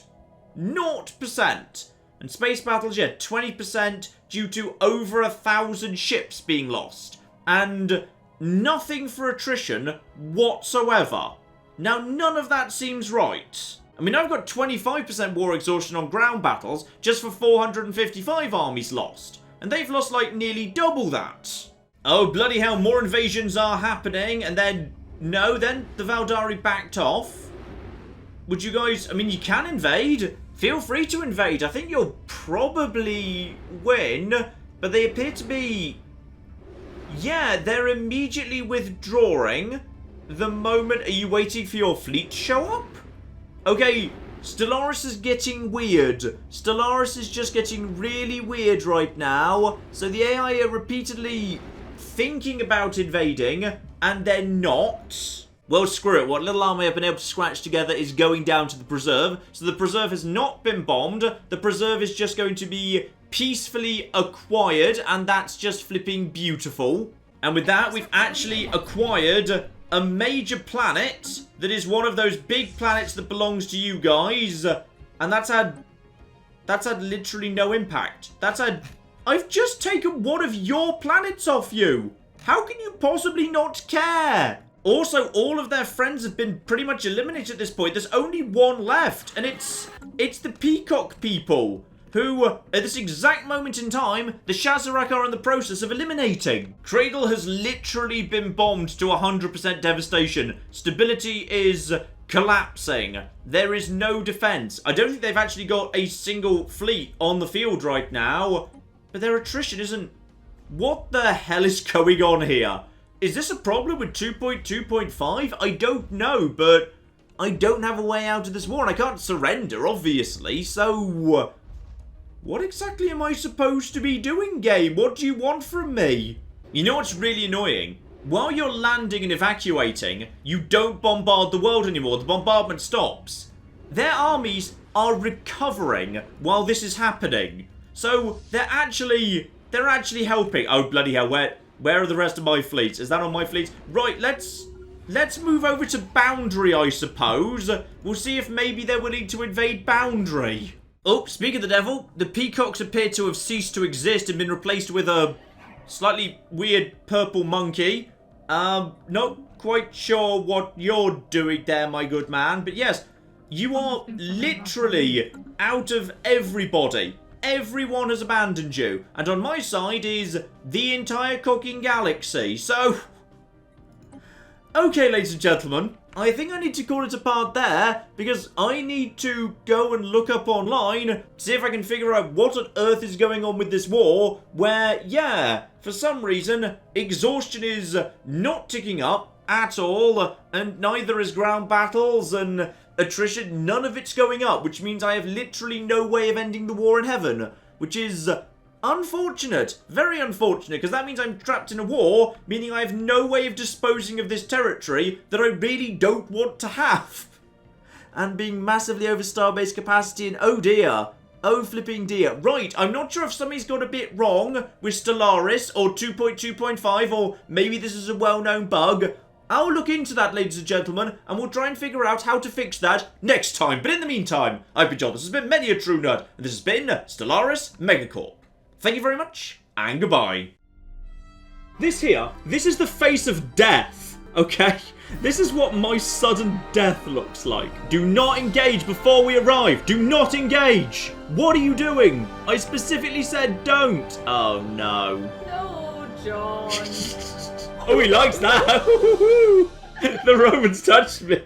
0%. And space battles, yeah, 20% due to over 1,000 ships being lost. And nothing for attrition whatsoever. Now, none of that seems right. I mean, I've got 25% war exhaustion on ground battles just for 455 armies lost. And they've lost, like, nearly double that. Oh, bloody hell, more invasions are happening. And then, no, then the Valdari backed off. Would you guys, I mean, you can invade. Feel free to invade. I think you'll probably win. But they appear to be... Yeah, they're immediately withdrawing the moment... Are you waiting for your fleet to show up? Okay, Stellaris is getting weird. Stellaris is just getting really weird right now. So the AI are repeatedly thinking about invading, and they're not. Well, screw it. What little army I've been able to scratch together is going down to the preserve. So the preserve has not been bombed. The preserve is just going to be peacefully acquired, and that's just flipping beautiful. And with that, we've actually acquired a major planet that is one of those big planets that belongs to you guys. And that's had literally no impact. I've just taken one of your planets off you. How can you possibly not care? Also, all of their friends have been pretty much eliminated at this point. There's only one left, and it's the Peacock people, who, at this exact moment in time, the Shazarak are in the process of eliminating. Cradle has literally been bombed to 100% devastation. Stability is collapsing. There is no defense. I don't think they've actually got a single fleet on the field right now, but their attrition isn't... What the hell is going on here? Is this a problem with 2.2.5? I don't know, but I don't have a way out of this war, and I can't surrender, obviously, so... What exactly am I supposed to be doing, game? What do you want from me? You know what's really annoying? While you're landing and evacuating, you don't bombard the world anymore. The bombardment stops. Their armies are recovering while this is happening. So, they're actually helping. Oh, bloody hell, where are the rest of my fleets? Is that on my fleets? Right, let's move over to Boundary, I suppose. We'll see if maybe they're willing to invade Boundary. Oh, speak of the devil, the peacocks appear to have ceased to exist and been replaced with a slightly weird purple monkey. Not quite sure what you're doing there, my good man. But yes, you are literally out of everybody. Everyone has abandoned you. And on my side is the entire cooking galaxy. So, okay, ladies and gentlemen, I think I need to call it a part there, because I need to go and look up online, see if I can figure out what on earth is going on with this war, where, yeah, for some reason, exhaustion is not ticking up at all, and neither is ground battles, and attrition, none of it's going up, which means I have literally no way of ending the war in heaven, which is unfortunate, very unfortunate, because that means I'm trapped in a war, meaning I have no way of disposing of this territory that I really don't want to have. And being massively over starbase capacity, and oh dear, oh flipping dear. Right, I'm not sure if something's got a bit wrong with Stellaris, or 2.2.5, or maybe this is a well-known bug. I'll look into that, ladies and gentlemen, and we'll try and figure out how to fix that next time. But in the meantime, I've been John, this has been Many a True Nerd, and this has been Stellaris MegaCorp. Thank you very much, and goodbye. This is the face of death, okay? This is what my sudden death looks like. Do not engage before we arrive. Do not engage. What are you doing? I specifically said don't. Oh, no. No, Sean. Oh, he likes that. The Romans touched me.